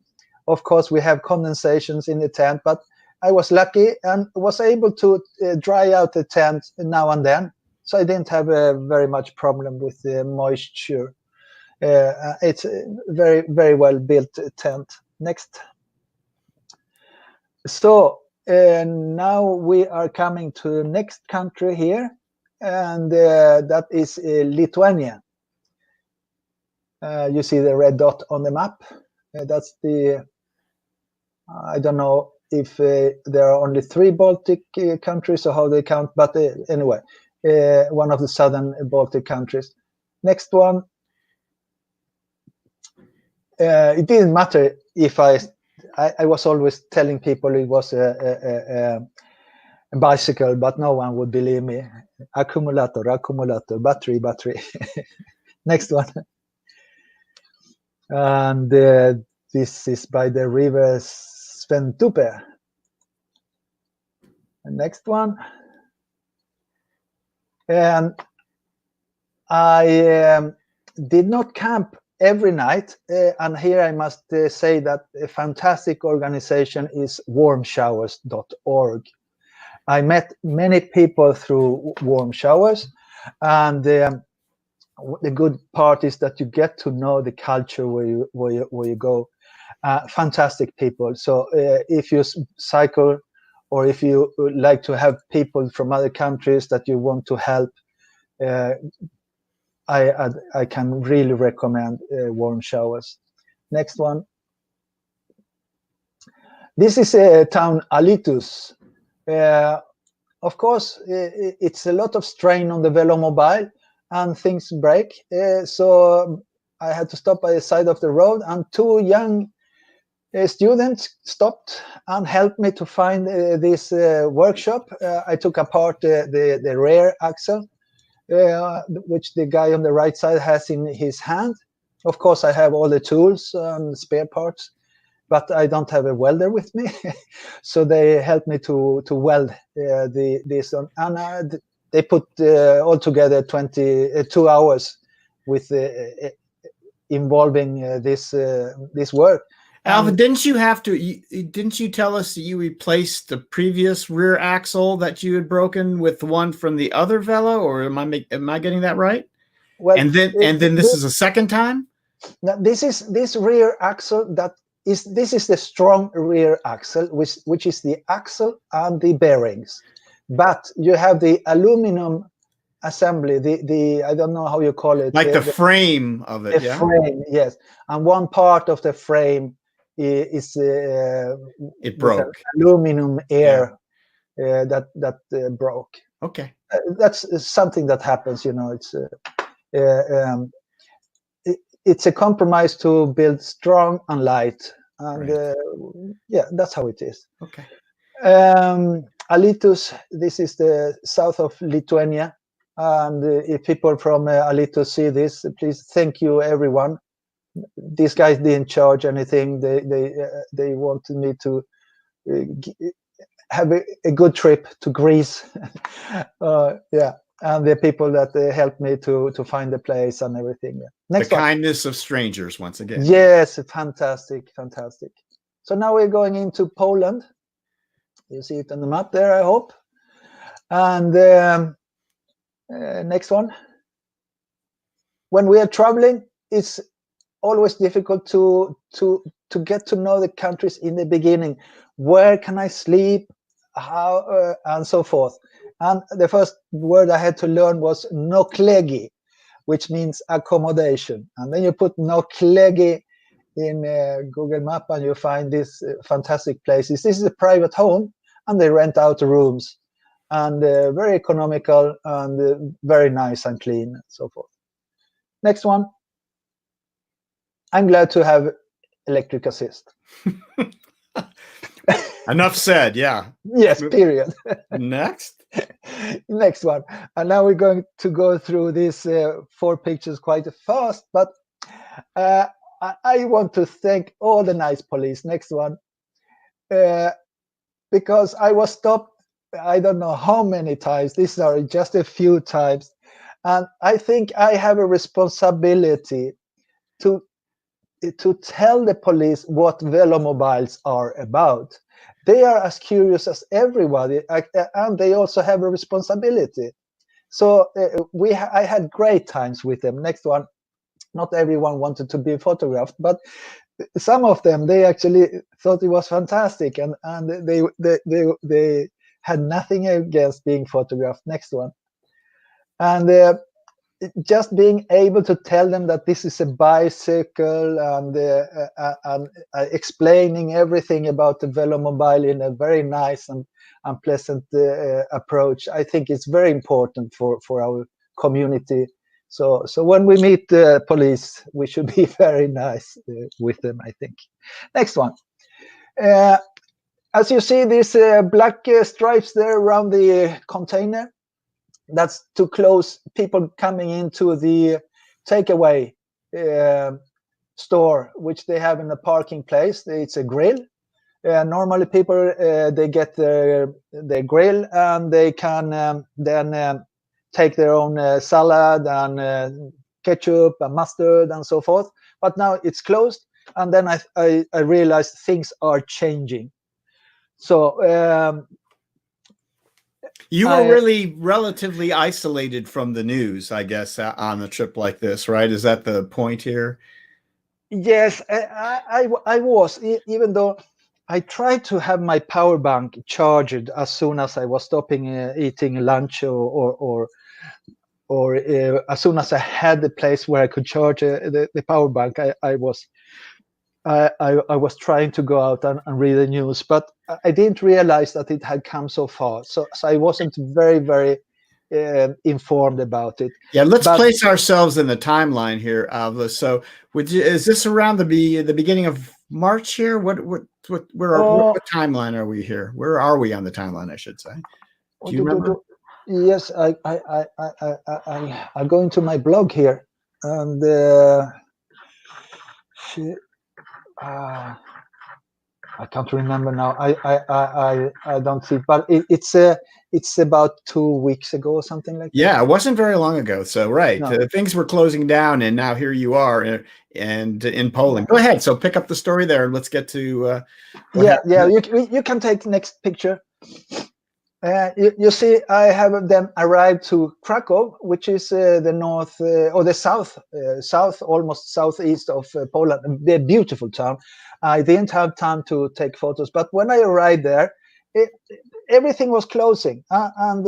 of course, we have condensations in the tent, but I was lucky and was able to dry out the tent now and then, so I didn't have a very much problem with the moisture. It's a very, very well built tent. Next. So now we are coming to the next country here, and that is Lithuania. You see the red dot on the map. That's the, I don't know if there are only 3 Baltic countries or how they count, but anyway, one of the southern Baltic countries. Next one. It didn't matter if I was always telling people it was a bicycle, but no one would believe me. Accumulator, battery. Next one. And this is by the river Sventupe. Next one. And I did not camp every night, and here I must say that a fantastic organization is warmshowers.org. I met many people through warm showers, and the good part is that you get to know the culture where you go. Fantastic people. So if you cycle, or if you like to have people from other countries that you want to help, I can really recommend warm showers. Next one. This is a town Alitus. Of course, it's a lot of strain on the Velomobile, and things break. So I had to stop by the side of the road, and 2 young students stopped and helped me to find this workshop. I took apart the rear axle, which the guy on the right side has in his hand. Of course, I have all the tools and spare parts. but I don't have a welder with me. So they helped me to weld this on, and they put altogether 2 hours with involving this work. Alve, didn't you have to? Didn't you tell us that you replaced the previous rear axle that you had broken with the one from the other Velo, or am I getting that right? Well, and then this is a second time. Now this rear axle this is the strong rear axle, which is the axle and the bearings, but you have the aluminum assembly, the I don't know how you call it, like the frame of it. The frame, yes, and one part of the frame is it broke. Aluminum air that broke. Okay, that's something that happens. It's a compromise to build strong and light, and yeah, that's how it is. Okay. Alytus, this is the south of Lithuania, and if people from Alytus see this, please thank you, everyone. These guys didn't charge anything. They wanted me to have a good trip to Greece. Yeah, and the people that helped me to find the place and everything. Yeah. Next the one. Kindness of strangers once again. Yes, fantastic. So now we're going into Poland. You see it on the map there, I hope. And next one. When we are traveling, it's always difficult to get to know the countries in the beginning. Where can I sleep? How and so forth. And the first word I had to learn was noklegi, which means accommodation. And then you put noklegi in Google Map and you find these fantastic places. This is a private home, and they rent out rooms, and very economical and very nice and clean and so forth. Next one. I'm glad to have electric assist. Enough said. Yeah. Yes, period. Next one. And now we're going to go through these 4 pictures quite fast, but I want to thank all the nice police. Next one. Because I was stopped, I don't know how many times. These are just a few times. And I think I have a responsibility to tell the police what Velomobiles are about. They are as curious as everybody, and they also have a responsibility. So I had great times with them. Next one. Not everyone wanted to be photographed, but some of them, they actually thought it was fantastic, and they had nothing against being photographed. Next one. And just being able to tell them that this is a bicycle, and explaining everything about the Velomobile in a very nice and pleasant approach, I think it's very important for our community. So when we meet the police, we should be very nice with them, I think. Next one. As you see, these black stripes there around the container, that's to close people coming into the takeaway store, which they have in the parking place. It's a grill. Normally people, they get their grill, and they can then take their own salad and ketchup and mustard and so forth. But now it's closed, and then I realized things are changing. So you were really relatively isolated from the news, I guess, on a trip like this, right? Is that the point here? Yes, I was, even though I tried to have my power bank charged as soon as I was stopping eating lunch, or as soon as I had the place where I could charge the power bank. I was trying to go out and read the news, but I didn't realize that it had come so far. So I wasn't very informed about it. Yeah, let's place ourselves in the timeline here, Alve. So, is this around the beginning of March here? What timeline are we here? Where are we on the timeline, I should say? Do you remember? Yes, I go into my blog here, and I can't remember now. I don't see, but it's about 2 weeks ago or something like that. Yeah, it wasn't very long ago. So right, No. things were closing down, and now here you are, and in Poland. Go ahead. So pick up the story there, and let's get to. Yeah. You can take the next picture. You see, I have then arrived to Krakow, which is the north or the south, almost southeast of Poland. A beautiful town. I didn't have time to take photos, but when I arrived there, everything was closing, and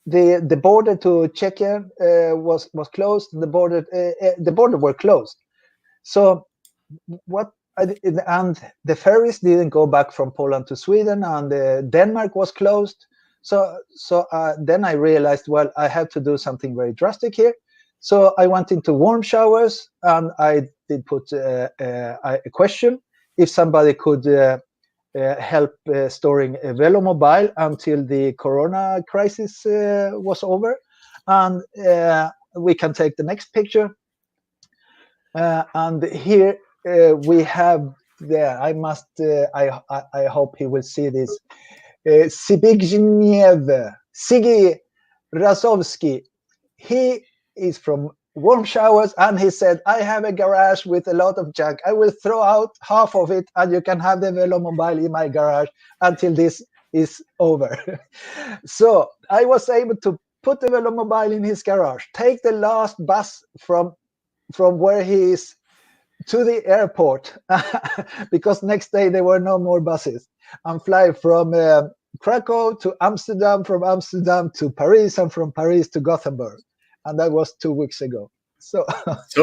the border to Czechia was closed. The border were closed. So what? And the ferries didn't go back from Poland to Sweden, and Denmark was closed. So then I realized, well, I have to do something very drastic here. So I went into warm showers, and I did put a question if somebody could help storing a Velomobile until the Corona crisis was over. And we can take the next picture. And here we have there. I hope he will see this. Sigi Razowski. He is from warm showers, and he said, I have a garage with a lot of junk. I will throw out half of it, and you can have the Velomobile in my garage until this is over. So I was able to put the Velomobile in his garage, take the last bus from where he is to the airport, because next day there were no more buses, and fly from Krakow to Amsterdam, from Amsterdam to Paris, and from Paris to Gothenburg. And that was 2 weeks ago. So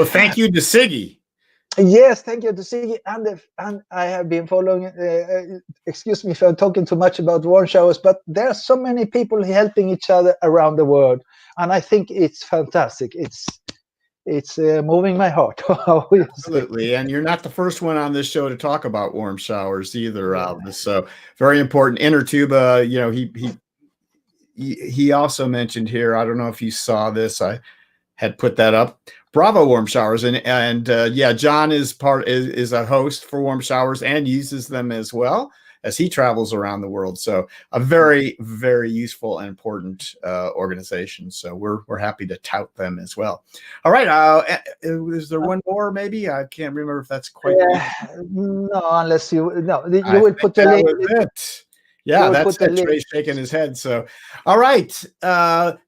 thank you to Siggy. Yes, thank you to Siggy. And I have been following, excuse me if I'm talking too much about warm showers, but there are so many people helping each other around the world. And I think it's fantastic. It's moving my heart. Absolutely, and you're not the first one on this show to talk about warm showers either, Alve. So very important. Innertube, he also mentioned here. I don't know if you saw this. I had put that up. Bravo warm showers, and John is a host for warm showers and uses them as well as he travels around the world. So a very, very useful and important organization. So we're happy to tout them as well. All right. Is there one more? Maybe I can't remember if that's quite. No, unless you will put the link. Yeah, that's Trey shaking his head. So, all right,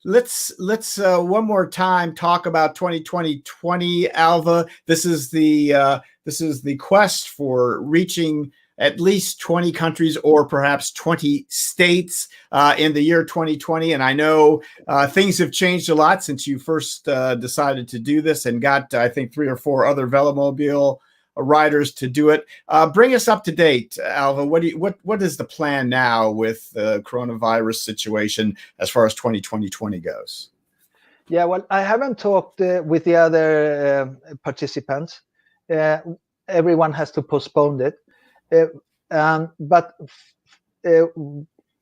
let's one more time talk about 2020, Alve. This is the quest for reaching at least 20 countries or perhaps 20 states in the year 2020. And I know things have changed a lot since you first decided to do this and got, I think, 3 or 4 other Velomobile riders to do it. Bring us up to date, Alve. What is the plan now with the coronavirus situation as far as 2020 goes? Yeah, well, I haven't talked with the other participants. Everyone has to postpone it. But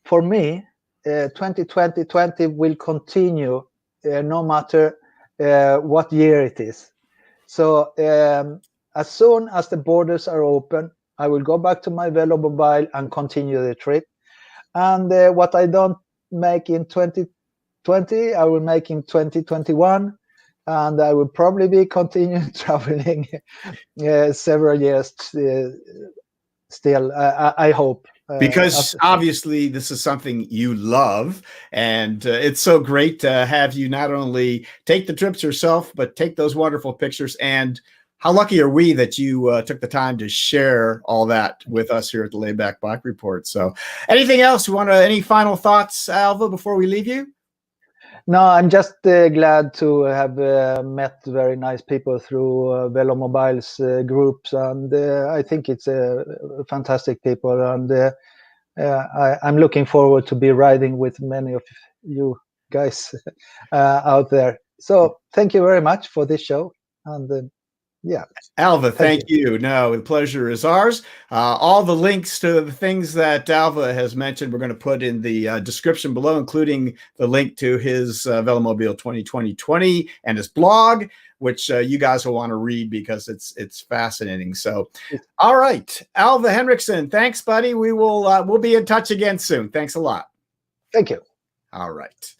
for me, 2020 will continue no matter what year it is. So as soon as the borders are open, I will go back to my Velomobile and continue the trip. And what I don't make in 2020, I will make in 2021. And I will probably be continuing traveling several years still, I hope. Because obviously this is something you love, and it's so great to have you not only take the trips yourself, but take those wonderful pictures. And how lucky are we that you took the time to share all that with us here at the Laidback Bike Report. So anything else you want to, any final thoughts, Alve, before we leave you? No, I'm just glad to have met very nice people through Velomobile's groups, and I think it's fantastic people, and I'm looking forward to be riding with many of you guys out there. So thank you very much for this show, and Yeah. Alve, thank you. No, the pleasure is ours. All the links to the things that Alve has mentioned, we're going to put in the description below, including the link to his Velomobile 2020 and his blog, which you guys will want to read because it's fascinating. So, all right, Alve Henricson, thanks, buddy. We'll be in touch again soon. Thanks a lot. Thank you. All right.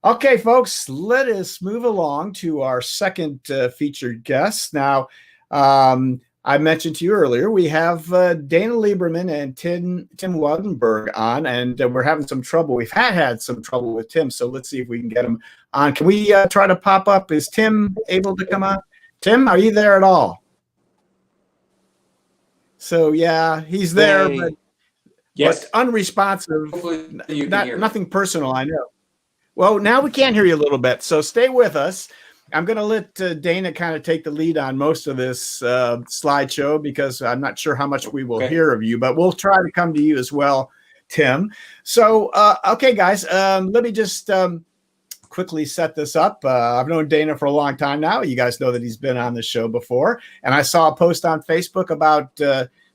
Okay, folks, let us move along to our second featured guest. Now, I mentioned to you earlier, we have Dana Lieberman and Tim Woudenberg on, and we're having some trouble. We've had some trouble with Tim, so let's see if we can get him on. Can we try to pop up? Is Tim able to come on? Tim, are you there at all? So, yeah, he's there, but, yes, but unresponsive. hopefully you can hear me. Nothing personal, I know. Well, now we can hear you a little bit, so stay with us. I'm going to let Dana kind of take the lead on most of this slideshow because I'm not sure how much we will hear of you, but we'll try to come to you as well, Tim. So, okay, guys, let me just quickly set this up. I've known Dana for a long time now. You guys know that he's been on the show before, and I saw a post on Facebook about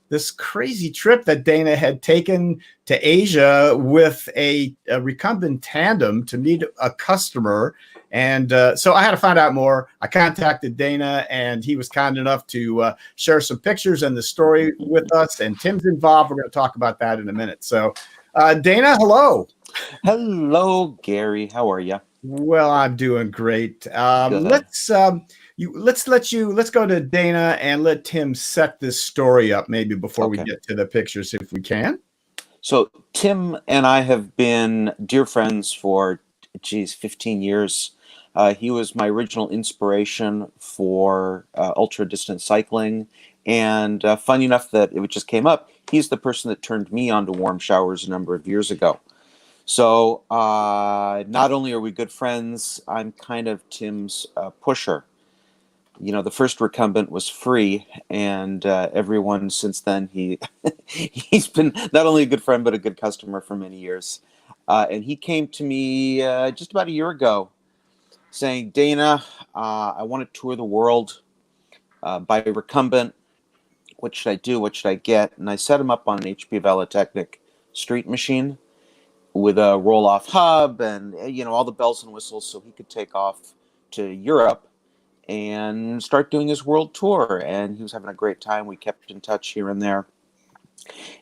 this crazy trip that Dana had taken to Asia with a Recumbent Tandem to meet a customer. And so I had to find out more. I contacted Dana, and he was kind enough to share some pictures and the story with us. And Tim's involved. We're going to talk about that in a minute. So, Dana, hello. Hello, Gary. How are you? Well, I'm doing great. Let's go to Dana and let Tim set this story up maybe before we get to the pictures, if we can. So Tim and I have been dear friends for, 15 years. He was my original inspiration for ultra distance cycling. And funny enough that it just came up, he's the person that turned me on to warm showers a number of years ago. So not only are we good friends, I'm kind of Tim's pusher. You know, the first Recumbent was free, and everyone since then, he's been not only a good friend, but a good customer for many years. And he came to me just about a year ago saying, Dana, I want to tour the world by Recumbent. What should I do? What should I get? And I set him up on an HP Velotechnic street machine with a roll-off hub and, you know, all the bells and whistles so he could take off to Europe and start doing his world tour. And he was having a great time. We kept in touch here and there.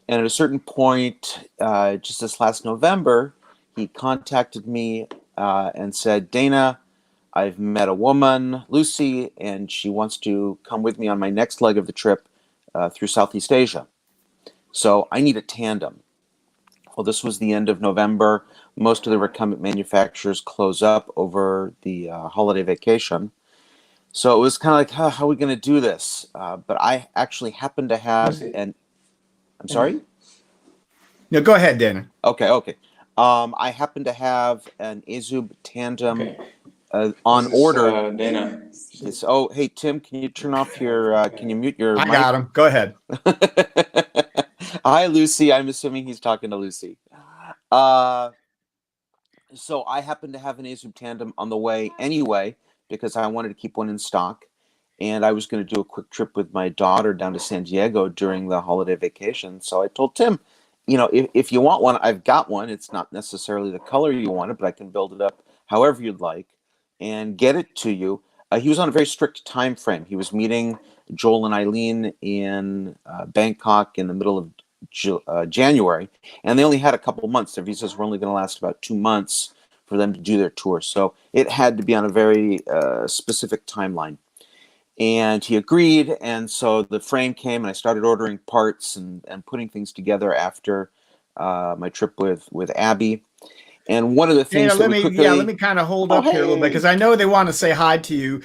And at a certain point, just this last November, he contacted me and said, Dana, I've met a woman, Lucy, and she wants to come with me on my next leg of the trip through Southeast Asia. So I need a tandem. Well, this was the end of November. Most of the recumbent manufacturers close up over the holiday vacation. So it was kind of like, how are we going to do this? But I actually happened to have an... I'm sorry? No, go ahead, Dana. Okay. I happen to have an AZUB Tandem on order. Dana. Oh, hey, Tim, can you turn off your... can you mute your mic? I got him. Go ahead. Hi, Lucy. I'm assuming he's talking to Lucy. So I happen to have an AZUB Tandem on the way anyway, because I wanted to keep one in stock. And I was going to do a quick trip with my daughter down to San Diego during the holiday vacation. So I told Tim, you know, if you want one, I've got one. It's not necessarily the color you wanted, but I can build it up however you'd like and get it to you. He was on a very strict time frame. He was meeting Joel and Eileen in Bangkok in the middle of January, and they only had a couple of months. Their visas were only going to last about 2 months for them to do their tour. So it had to be on a very specific timeline. And he agreed, and so the frame came, and I started ordering parts and putting things together after my trip with Abby. And one of the things let me kind of hold up here a little bit because I know they want to say hi to you.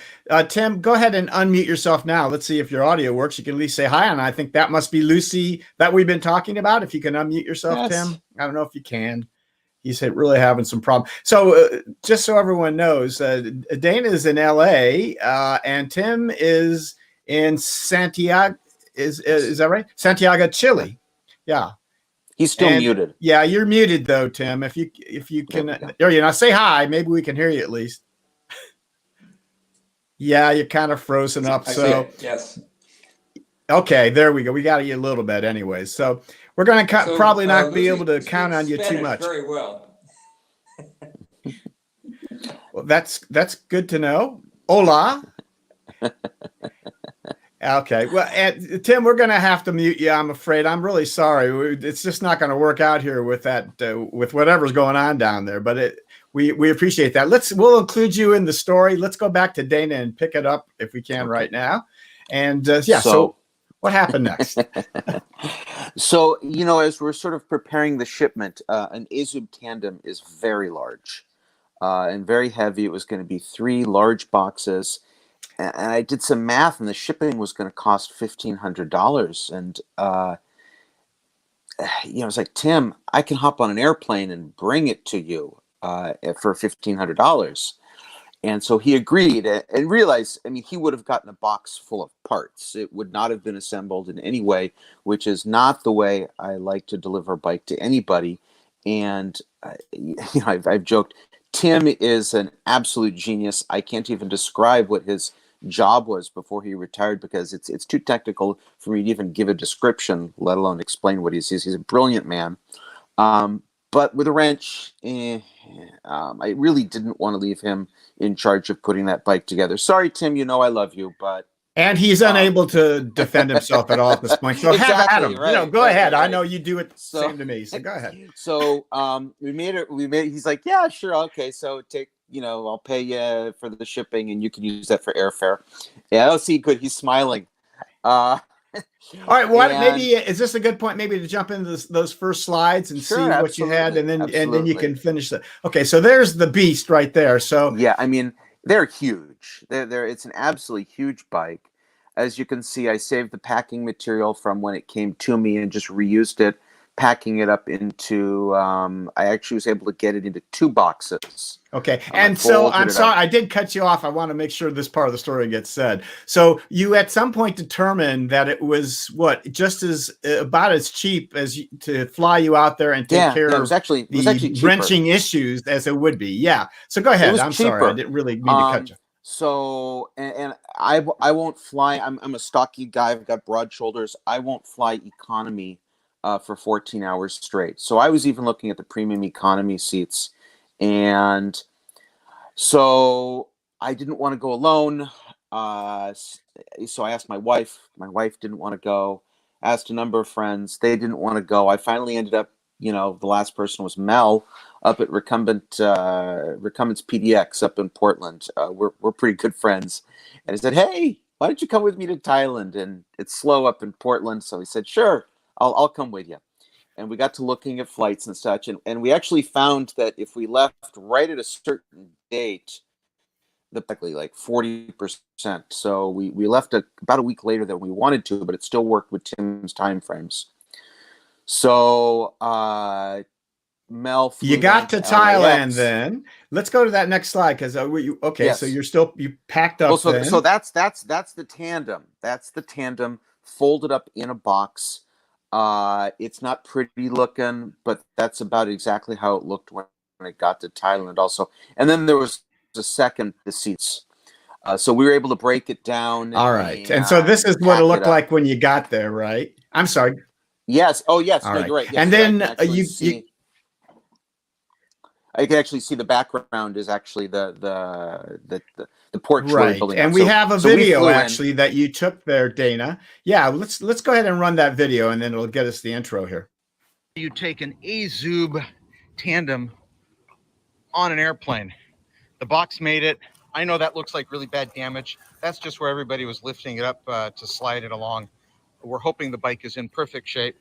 Tim, go ahead and unmute yourself now. Let's see if your audio works. You can at least say hi, and I think that must be Lucy that we've been talking about. If you can unmute yourself, yes. Tim. I don't know if you can. He's really having some problem. So just so everyone knows, Dana is in L.A. And Tim is in Santiago. Is that right? Santiago, Chile. Yeah. He's still muted. Yeah, you're muted though, Tim. If you can, there you know, say hi. Maybe we can hear you at least. Yeah, you're kind of frozen up. I see So, it. Yes. okay, there we go. We got you a little bit anyway. So we're going to So, probably not be Lucy able to count speaks on you too Spanish much. very well. Well, that's good to know. Hola. Okay. Well, Tim, we're going to have to mute you, I'm afraid. I'm really sorry. It's just not going to work out here with that, with whatever's going on down there. But we appreciate that. We'll include you in the story. Let's go back to Dana and pick it up if we can right now. And yeah, so what happened next? So, as we're sort of preparing the shipment, an AZUB Tandem is very large and very heavy. It was going to be 3 large boxes. And I did some math, and the shipping was going to cost $1,500. And, I was like, Tim, I can hop on an airplane and bring it to you for $1,500. And so he agreed and realized, he would have gotten a box full of parts. It would not have been assembled in any way, which is not the way I like to deliver a bike to anybody. And, I've joked, Tim is an absolute genius. I can't even describe what his job was before he retired because it's too technical for me to even give a description, let alone explain what he is. He's a brilliant man. But with a wrench, I really didn't want to leave him in charge of putting that bike together. Sorry, Tim, I love you, but... And he's unable to defend himself at all at this point. So exactly, have at him. Right, go ahead. Right. I know you do it the same to me. So go ahead. So we made it. He's like, yeah, sure, okay. So take, I'll pay you for the shipping, and you can use that for airfare. Yeah, oh, see, good. He's smiling. All right. Maybe is this a good point? Maybe to jump into those first slides and see what you had, and then you can finish that. Okay, so there's the beast right there. So yeah, they're huge. It's an absolutely huge bike. As you can see, I saved the packing material from when it came to me and just reused it, packing it up into. I actually was able to get it into 2 boxes. Okay, and so I'm sorry, I did cut you off. I want to make sure this part of the story gets said. So you at some point determined that it was just about as cheap as to fly you out there and take care of the wrenching issues as it would be. Yeah. So go ahead. I'm sorry, I didn't really mean to cut you. So, and I won't fly. I'm a stocky guy. I've got broad shoulders. I won't fly economy for 14 hours straight. So I was even looking at the premium economy seats. And so I didn't want to go alone. So I asked my wife. My wife didn't want to go. Asked a number of friends. They didn't want to go. I finally ended up, the last person was Mel up at Recumbent's PDX up in Portland. We're pretty good friends. And I said, hey, why don't you come with me to Thailand? And it's slow up in Portland. So he said, sure, I'll come with you. And we got to looking at flights and such. And we actually found that if we left right at a certain date, like 40%. So we left about a week later than we wanted to, but it still worked with Tim's timeframes. So Mel flew you got to Thailand then. Let's go to that next slide because yes. So you packed up. Well, so that's the Tandem. That's the Tandem folded up in a box. It's not pretty looking, but that's about exactly how it looked when it got to Thailand also. And then there was the seats. So we were able to break it down. All right. And so this is what it looked like when you got there, right? I'm sorry. Yes. Oh, yes. All no, right. You're right. Yes, and then I can actually see the background is actually the porch right. building. And we have a video actually that you took there, Dana. Yeah, let's go ahead and run that video, and then it'll get us the intro here. You take an AZUB Tandem on an airplane. The box made it. I know that looks like really bad damage. That's just where everybody was lifting it up to slide it along. We're hoping the bike is in perfect shape.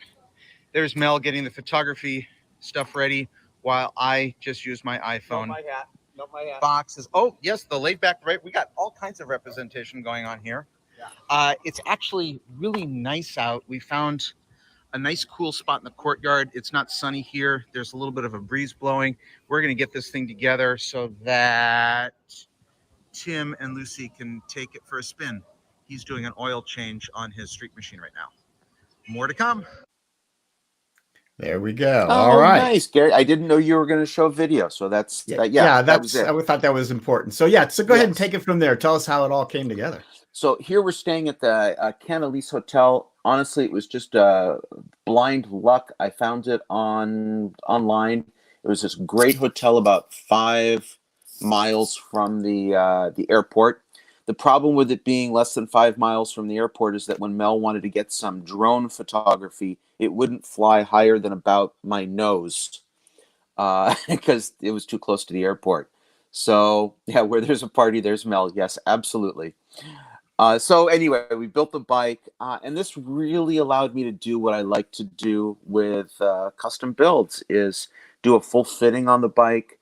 There's Mel getting the photography stuff ready while I just use my iPhone. Not my hat. Boxes. Oh, yes, the Laidback, right? We got all kinds of representation going on here. Yeah. It's actually really nice out. We found a nice cool spot in the courtyard. It's not sunny here. There's a little bit of a breeze blowing. We're going to get this thing together so that Tim and Lucy can take it for a spin. He's doing an oil change on his street machine right now. More to come. There we go. Oh, All right. nice, Gary. I didn't know you were going to show video, so that's Yeah, yeah, that was that's it. I thought that was important. So yeah, so go ahead and Yes. take it from there. Tell us how it all came together. So here we're staying at the Canalise Hotel. Honestly, it was just blind luck. I found it online. It was this great hotel about 5 miles from the airport. The problem with it being less than 5 miles from the airport is that when Mel wanted to get some drone photography, it wouldn't fly higher than about my nose because it was too close to the airport. So yeah, where there's a party, there's Mel. Yes, absolutely. So anyway, we built the bike, and this really allowed me to do what I like to do with custom builds, is do a full fitting on the bike,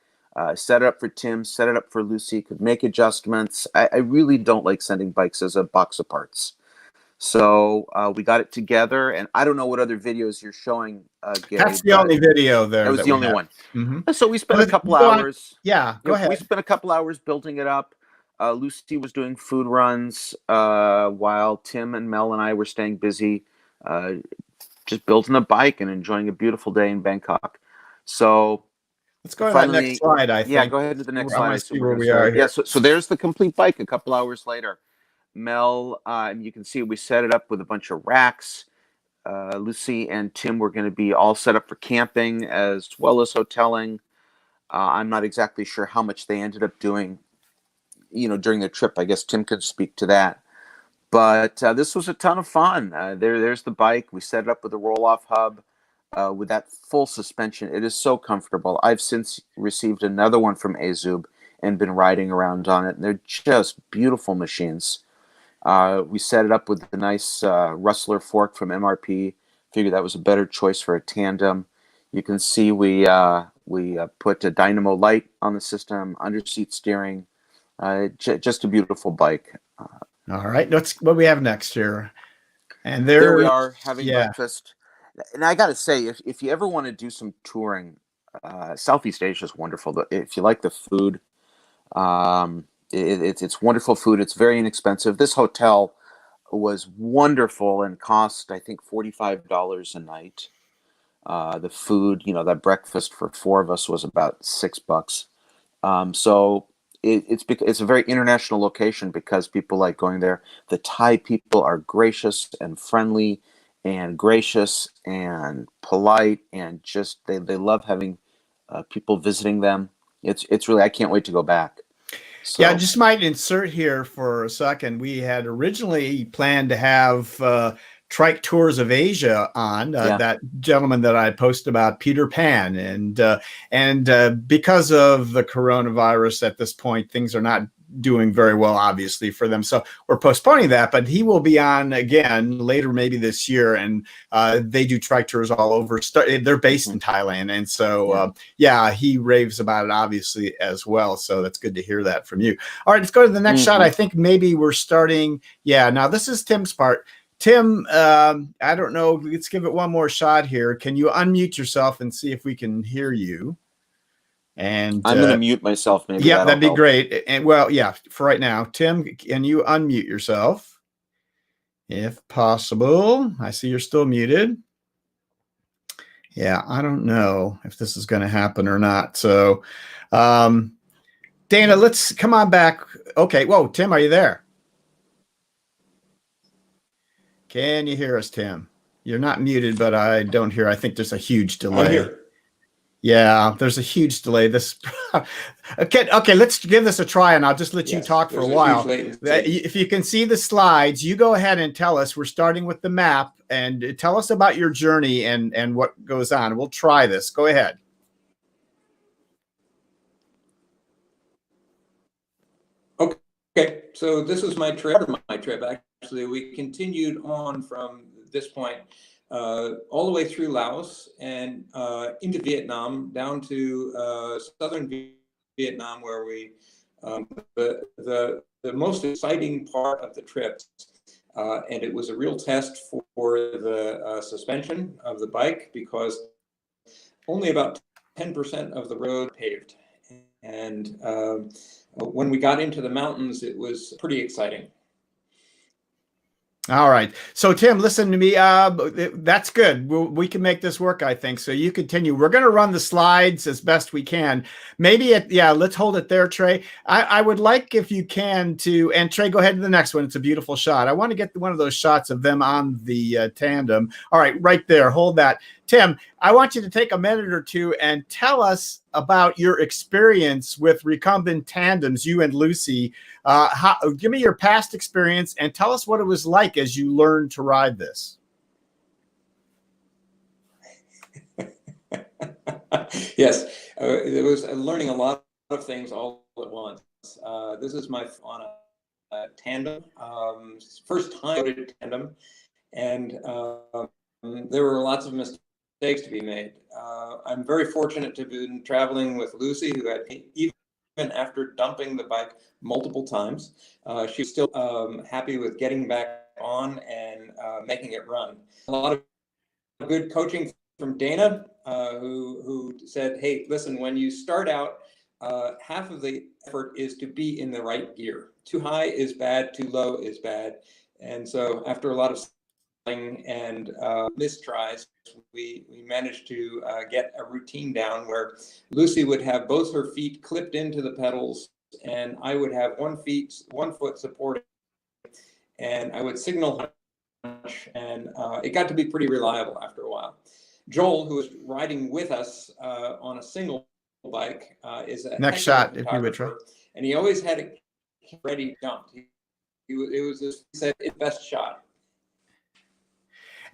set it up for Tim, set it up for Lucy, could make adjustments. I really don't like sending bikes as a box of parts. So we got it together, and I don't know what other videos you're showing, Gary. That's the only video there. That was the only one. Mm-hmm. So we spent a couple hours. Yeah, go ahead. We spent a couple hours building it up. Lucy was doing food runs while Tim and Mel and I were staying busy, just building a bike and enjoying a beautiful day in Bangkok. So let's go to that next slide. I think. Yeah, go ahead to the next slide. See where we are here. Yeah, so there's the complete bike. A couple hours later, Mel, and you can see we set it up with a bunch of racks. Lucy and Tim were going to be all set up for camping as well as hoteling. I'm not exactly sure how much they ended up doing, during the trip. I guess Tim could speak to that. But this was a ton of fun. There's the bike. We set it up with a roll-off hub with that full suspension. It is so comfortable. I've since received another one from AZUB and been riding around on it. And they're just beautiful machines. We set it up with the nice Rustler fork from MRP. Figured that was a better choice for a tandem. You can see we put a dynamo light on the system, under-seat steering. Just a beautiful bike. All right, what do we have next here? And there we are having breakfast. And I got to say, if you ever want to do some touring, Southeast Asia is wonderful. If you like the food, it's wonderful food. It's very inexpensive. This hotel was wonderful and cost, I think, $45 a night. The food, that breakfast for 4 of us was about $6. So it's a very international location because people like going there. The Thai people are gracious and friendly and gracious and polite, and just they love having people visiting them. It's really, I can't wait to go back. So. Yeah, I just might insert here for a second. We had originally planned to have Trike Tours of Asia on that gentleman that I posted about, Peter Pan, and because of the coronavirus at this point, things are not doing very well, obviously, for them. So we're postponing that, but he will be on again later, maybe this year. And they do trike tours all over. They're based in Thailand. And so, he raves about it, obviously, as well. So that's good to hear that from you. All right, let's go to the next shot. I think maybe we're starting. Yeah, now this is Tim's part. Tim, I don't know. Let's give it one more shot here. Can you unmute yourself and see if we can hear you? And I'm going to mute myself. Maybe. Yeah, that'd be great. And for right now, Tim, can you unmute yourself if possible? I see you're still muted. Yeah, I don't know if this is going to happen or not. So, Dana, let's come on back. Okay. Whoa, Tim, are you there? Can you hear us, Tim? You're not muted, but I don't hear. I think there's a huge delay. I'm here. Yeah, there's a huge delay. Okay, let's give this a try, and I'll just let you talk for a while. If you can see the slides, you go ahead and tell us. We're starting with the map, and tell us about your journey and what goes on. We'll try this. Go ahead. Okay, so this is my trip. Actually, we continued on from this point all the way through Laos and into Vietnam, down to southern Vietnam, where we the most exciting part of the trip, and it was a real test for the suspension of the bike, because only about 10% of the road paved, and when we got into the mountains, it was pretty exciting. All right. So Tim, listen to me. That's good. We can make this work, I think. So you continue. We're going to run the slides as best we can. Maybe let's hold it there, Trey. I would like, if you can, and Trey, go ahead to the next one. It's a beautiful shot. I want to get one of those shots of them on the tandem. All right, right there. Hold that. Tim, I want you to take a minute or two and tell us about your experience with recumbent tandems, you and Lucy. Give me your past experience and tell us what it was like as you learned to ride this. Yes, it was learning a lot of things all at once. This is my on a tandem, first time I did tandem, and there were lots of mistakes to be made. I'm very fortunate to have been traveling with Lucy, who had, even after dumping the bike multiple times, she was still happy with getting back on and making it run. A lot of good coaching from Dana, who said, hey, listen, when you start out, half of the effort is to be in the right gear. Too high is bad, too low is bad. And so after a lot of and mistries, we managed to get a routine down where Lucy would have both her feet clipped into the pedals, and I would have one foot supported, and I would signal, and it got to be pretty reliable after a while. Joel, who was riding with us on a single bike, is a next shot, if you would, try. And he always had it ready dumped. It was his, he said, it's best shot.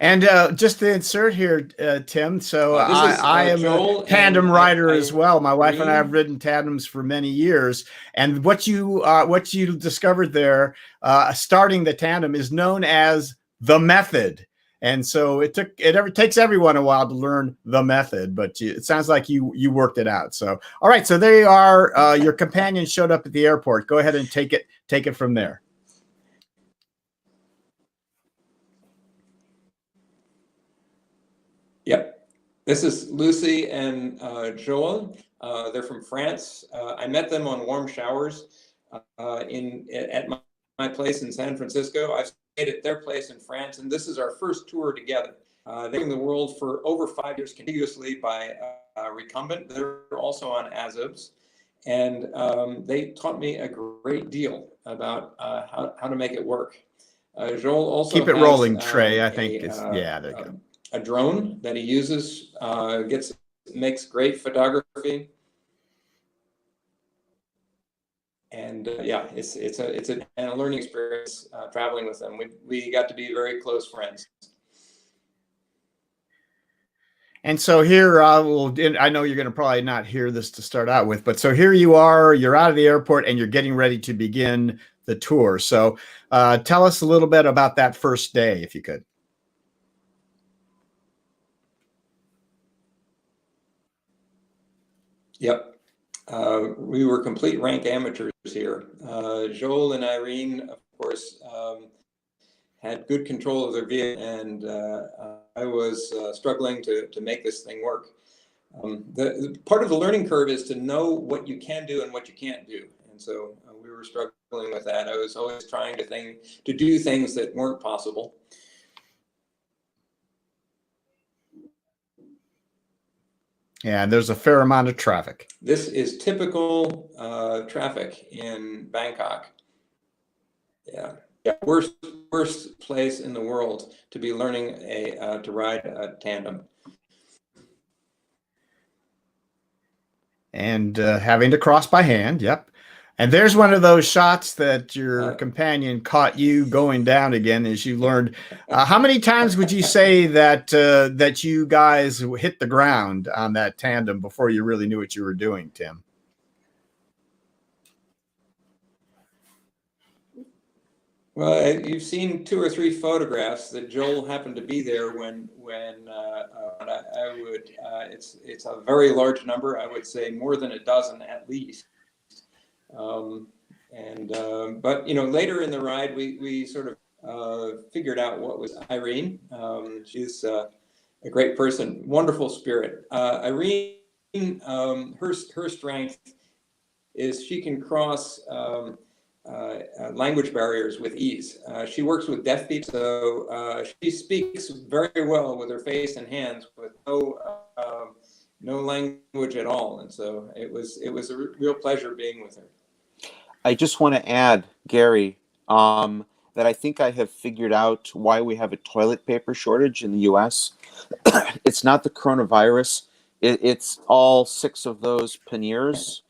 And just to insert here, Tim, so I am a tandem rider as well. My wife and I have ridden tandems for many years. And what you discovered there, starting the tandem, is known as the method. And so it takes everyone a while to learn the method, but it sounds like you worked it out. So, all right, so there you are. Your companion showed up at the airport. Go ahead and take it from there. Yep. This is Lucy and Joel. They're from France. I met them on warm showers at my place in San Francisco. I've stayed at their place in France, and this is our first tour together. They're in the world for over 5 years contiguously by Recumbent. They're also on AZUBs. And they taught me a great deal about how to make it work. Joel also keep it has, rolling, Trey. I think it's, yeah, there you go. A drone that he uses, makes great photography, and yeah, it's a learning experience traveling with them. We got to be very close friends. And so here, I know you're going to probably not hear this to start out with, but so here you are, you're out of the airport and you're getting ready to begin the tour. So tell us a little bit about that first day, if you could. Yep. We were complete rank amateurs here. Joel and Irene, of course, had good control of their vehicle, and I was struggling to make this thing work. The part of the learning curve is to know what you can do and what you can't do. And so we were struggling with that. I was always trying to do things that weren't possible. Yeah, and there's a fair amount of traffic. This is typical traffic in Bangkok. Yeah, worst place in the world to be learning to ride a tandem. And having to cross by hand. Yep. And there's one of those shots that your companion caught you going down again as you learned. How many times would you say that you guys hit the ground on that tandem before you really knew what you were doing, Tim? Well, you've seen 2 or 3 photographs that Joel happened to be there when I would. It's a very large number. I would say more than a dozen at least. But you know, later in the ride, we sort of figured out what was Irene. She's a great person, wonderful spirit. Irene, her strength is she can cross language barriers with ease. She works with deaf people, so she speaks very well with her face and hands with no language at all. And so it was a real pleasure being with her. I just want to add, Gary, that I think I have figured out why we have a toilet paper shortage in the U.S. It's not the coronavirus. It's all 6 of those panniers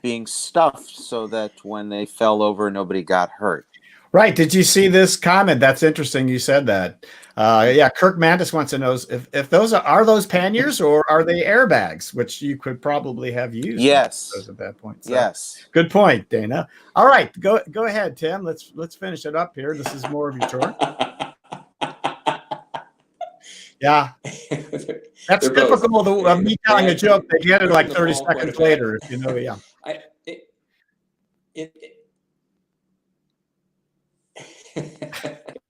being stuffed so that when they fell over, nobody got hurt. Right. Did you see this comment? That's interesting. You said that. Yeah. Kirk Mandis wants to know if those are those panniers or are they airbags, which you could probably have used. Yes. At that point. So, yes. Good point, Dana. All right. Go ahead, Tim. Let's finish it up here. This is more of your turn. Yeah. That's typical of me telling a joke. They get it like 30 seconds later, if you know. Yeah.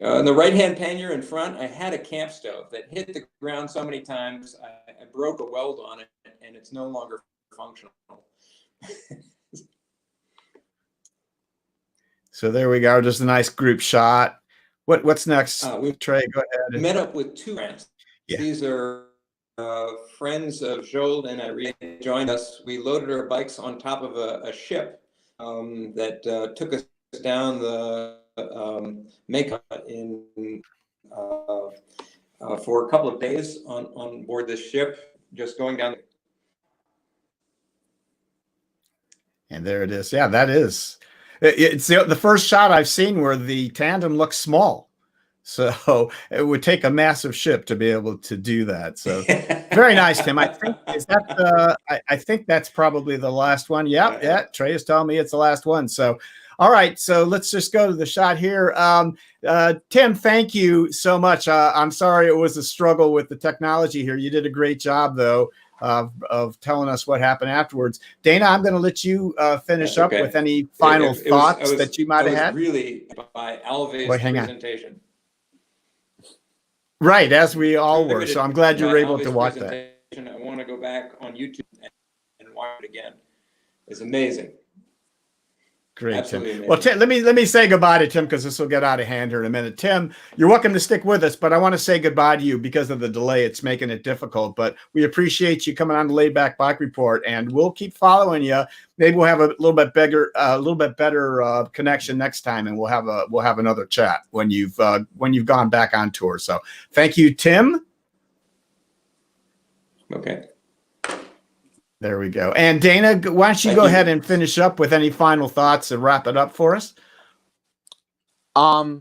On the right-hand pannier in front, I had a camp stove that hit the ground so many times, I broke a weld on it, and it's no longer functional. So there we go. Just a nice group shot. What's next? Trey, go ahead. We met up with 2 friends. Yeah. These are friends of Joel and Irene joined us. We loaded our bikes on top of a ship that took us down the Mekong in for a couple of days on board this ship, just going down. And there it is. Yeah, that is. It's the first shot I've seen where the tandem looks small. So it would take a massive ship to be able to do that. So very nice, Tim. I think that's probably the last one. Yeah. Trey is telling me it's the last one. So, all right. So let's just go to the shot here. Tim, thank you so much. I'm sorry it was a struggle with the technology here. You did a great job, though, of telling us what happened afterwards. Dana, I'm going to let you finish up with any final thoughts that you might have had. Really by Alve's presentation. Right, as we all were. So I'm glad you were able to watch that. I want to go back on YouTube and watch it again. It's amazing. Great, Tim. Well, Tim, let me say goodbye to Tim because this will get out of hand here in a minute. Tim, you're welcome to stick with us, but I want to say goodbye to you because of the delay. It's making it difficult, but we appreciate you coming on the Laidback Bike Report, and we'll keep following you. Maybe we'll have a little bit better connection next time, and we'll have another chat when you've gone back on tour. So, thank you, Tim. Okay. There we go. And Dana, why don't you go ahead and finish up with any final thoughts and wrap it up for us? I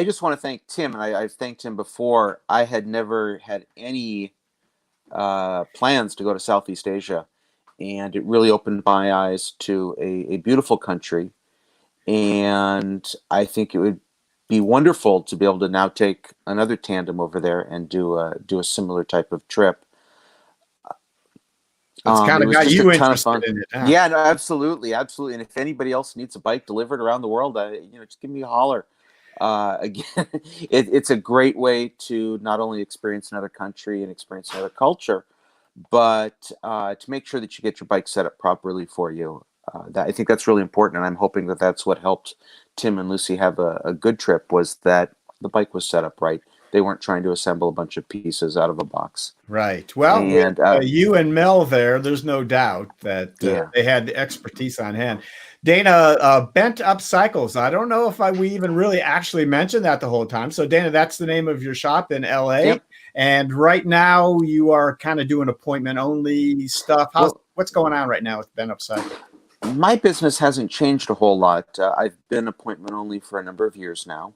just want to thank Tim, and I've thanked him before. I had never had any plans to go to Southeast Asia, and it really opened my eyes to a beautiful country. And I think it would be wonderful to be able to now take another tandem over there and do a similar type of trip. It's kind of got you interested in it. Huh? Yeah, no, absolutely. And if anybody else needs a bike delivered around the world, just give me a holler. Again, it's a great way to not only experience another country and experience another culture, but to make sure that you get your bike set up properly for you. I think that's really important, and I'm hoping that that's what helped Tim and Lucy have a good trip, was that the bike was set up right. They weren't trying to assemble a bunch of pieces out of a box. Right. Well, and, with, you and Mel there's no doubt that they had the expertise on hand. Dana, Bent Up Cycles. I don't know if we even really actually mentioned that the whole time. So, Dana, that's the name of your shop in LA. Yep. And right now you are kind of doing appointment-only stuff. What's going on right now with Bent Up Cycles? My business hasn't changed a whole lot. I've been appointment-only for a number of years now.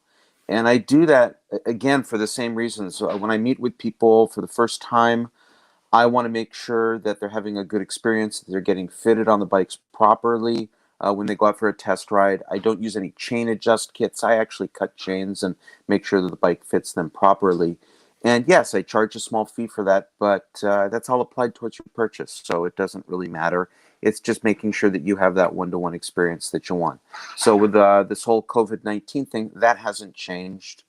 And I do that, again, for the same reasons. When I meet with people for the first time, I want to make sure that they're having a good experience, that they're getting fitted on the bikes properly when they go out for a test ride. I don't use any chain adjust kits. I actually cut chains and make sure that the bike fits them properly. And yes, I charge a small fee for that, but that's all applied towards your purchase, so it doesn't really matter. It's just making sure that you have that one-to-one experience that you want. So with this whole COVID-19 thing, that hasn't changed.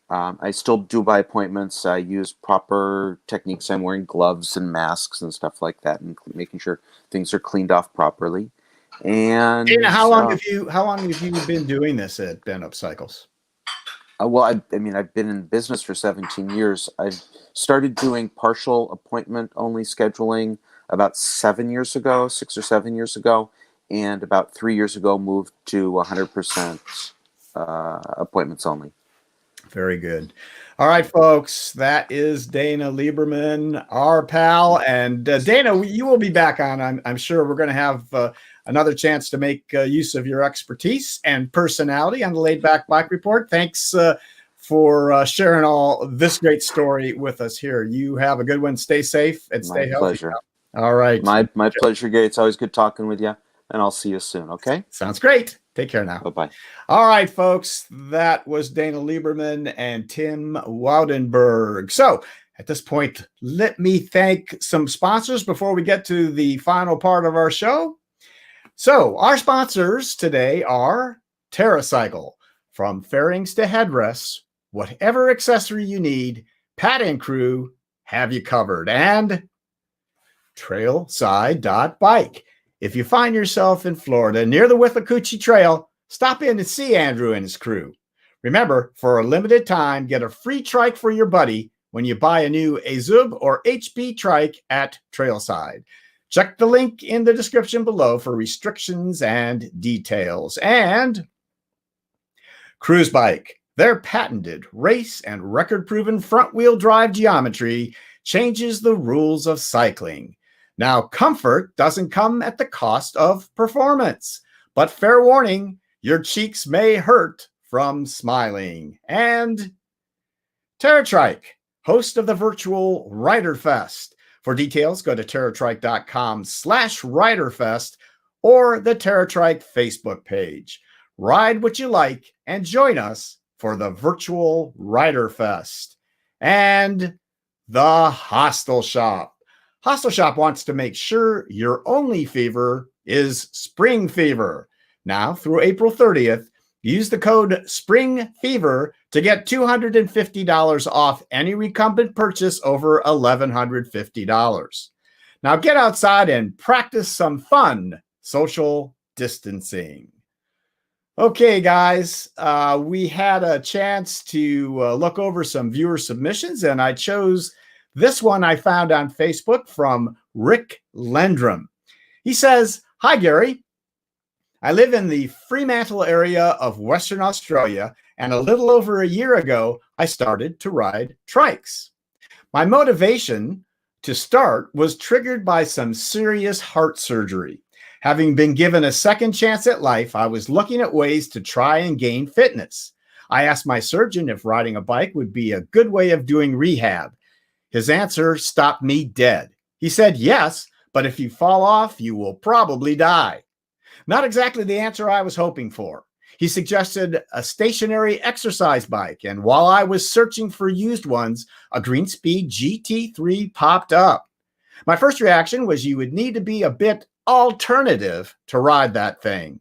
I still do by appointments. I use proper techniques. I'm wearing gloves and masks and stuff like that, and making sure things are cleaned off properly. And Dana, how long have you been doing this at Bent Up Cycles? Well, I mean, I've been in business for 17 years. I've started doing partial appointment only scheduling about 6 or 7 years ago, and about 3 years ago moved to 100% appointments only. Very good. All right, folks, that is Dana Lieberman, our pal. And Dana, you will be back on. I'm sure we're going to have another chance to make use of your expertise and personality on the Laidback Bike Report. Thanks for sharing all this great story with us here. You have a good one. Stay safe and stay healthy. My pleasure. All right. My pleasure, Gary. It's always good talking with you, and I'll see you soon, okay? Sounds great. Take care now. Bye-bye. All right, folks, that was Dana Lieberman and Tim Woudenberg. So at this point, let me thank some sponsors before we get to the final part of our show. So our sponsors today are TerraCycle. From fairings to headrests, whatever accessory you need, Pat and crew have you covered. And trailside.bike. If you find yourself in Florida near the Withlacoochee Trail, stop in and see Andrew and his crew. Remember, for a limited time, get a free trike for your buddy when you buy a new AZUB or HB trike at Trailside. Check the link in the description below for restrictions and details. And Cruise Bike, their patented race and record-proven front-wheel drive geometry changes the rules of cycling. Now, comfort doesn't come at the cost of performance, but fair warning, your cheeks may hurt from smiling. And TerraTrike, host of the virtual Rider Fest. For details, go to TerraTrike.com/RiderFest or the TerraTrike Facebook page. Ride what you like and join us for the virtual Rider Fest. And the Hostel Shop. Hostel Shop wants to make sure your only fever is spring fever. Now, through April 30th, use the code SPRINGFEVER to get $250 off any recumbent purchase over $1,150. Now, get outside and practice some fun social distancing. Okay, guys, we had a chance to look over some viewer submissions, and I chose this one I found on Facebook from Rick Lendrum. He says, "Hi, Gary. I live in the Fremantle area of Western Australia, and a little over a year ago, I started to ride trikes. My motivation to start was triggered by some serious heart surgery. Having been given a second chance at life, I was looking at ways to try and gain fitness. I asked my surgeon if riding a bike would be a good way of doing rehab. His answer stopped me dead. He said, yes, but if you fall off, you will probably die. Not exactly the answer I was hoping for. He suggested a stationary exercise bike, and while I was searching for used ones, a Greenspeed GT3 popped up. My first reaction was you would need to be a bit alternative to ride that thing.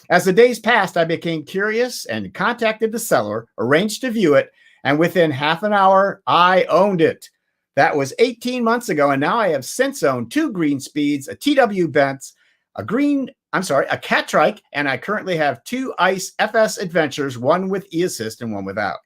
As the days passed, I became curious and contacted the seller, arranged to view it, and within half an hour, I owned it. That was 18 months ago, and now I have since owned two Greenspeeds, a TW Bentz, a Cat Trike, and I currently have two ICE FS Adventures, one with e-assist and one without.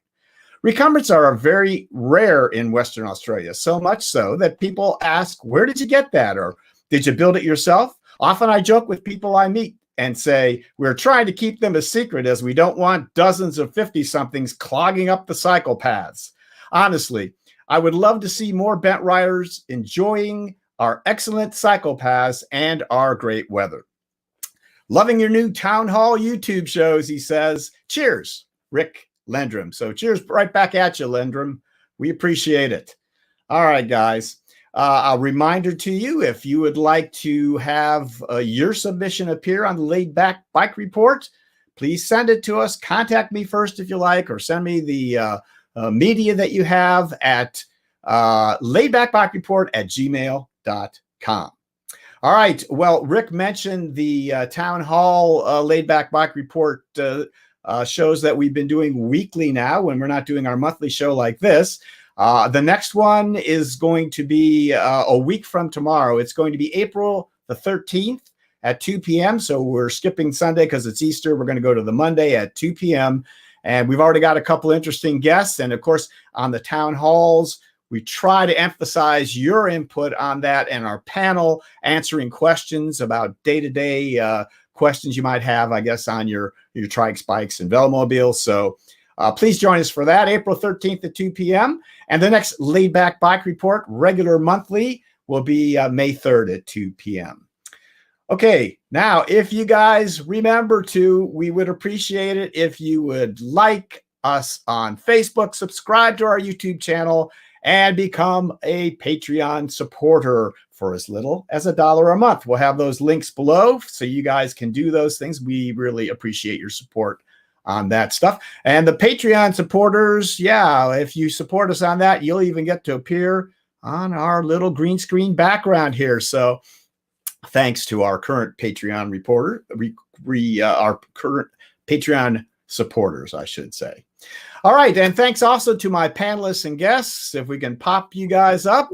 Recumbents are very rare in Western Australia, so much so that people ask, where did you get that? Or did you build it yourself? Often I joke with people I meet and say, we're trying to keep them a secret as we don't want dozens of 50-somethings clogging up the cycle paths. Honestly, I would love to see more bent riders enjoying our excellent cycle paths and our great weather. Loving your new Town Hall YouTube shows," he says. Cheers, Rick Lendrum. So cheers right back at you, Lendrum. We appreciate it. All right, guys. A reminder to you, if you would like to have your submission appear on the Laidback Bike Report, please send it to us. Contact me first if you like, or send me the media that you have at laidbackbikereport@gmail.com. All right. Well, Rick mentioned the Town Hall Laidback Bike Report shows that we've been doing weekly now when we're not doing our monthly show like this. The next one is going to be a week from tomorrow. It's going to be April the 13th at 2 p.m. So we're skipping Sunday because it's Easter. We're going to go to the Monday at 2 p.m. And we've already got a couple interesting guests. And of course, on the town halls, we try to emphasize your input on that and our panel answering questions about day-to-day questions you might have, I guess, on your trikes, bikes, and Velomobiles. So please join us for that, April 13th at 2 p.m. And the next Laidback Bike Report, regular monthly, will be May 3rd at 2 p.m. Okay, now, if you guys remember to, we would appreciate it if you would like us on Facebook, subscribe to our YouTube channel, and become a Patreon supporter for as little as $1 a month. We'll have those links below so you guys can do those things. We really appreciate your support on that stuff. And the Patreon supporters, yeah, if you support us on that, you'll even get to appear on our little green screen background here. So thanks to our current Patreon our current Patreon supporters, I should say. All right, and thanks also to my panelists and guests. If we can pop you guys up.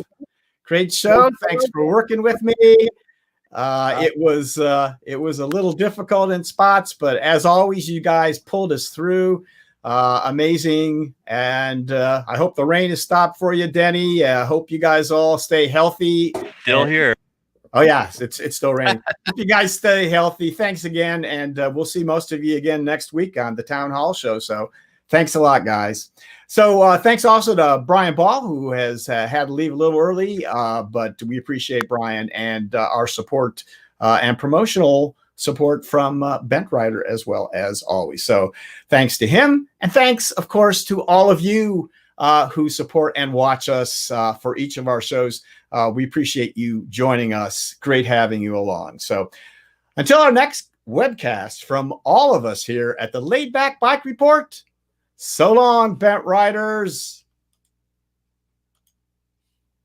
Great show. Thanks for working with me. It was a little difficult in spots, but as always, you guys pulled us through. Amazing. And I hope the rain has stopped for you, Denny. I hope you guys all stay healthy. Still here. Oh, yeah, it's still raining. Hope you guys stay healthy. Thanks again. And we'll see most of you again next week on the Town Hall Show. So thanks a lot, guys. So thanks also to Bryan Ball, who has had to leave a little early, but we appreciate Bryan and our support and promotional support from Bent Rider as well as always. So thanks to him. And thanks, of course, to all of you who support and watch us for each of our shows. We appreciate you joining us. Great having you along. So until our next webcast, from all of us here at the Laidback Bike Report, so long, Bent Riders.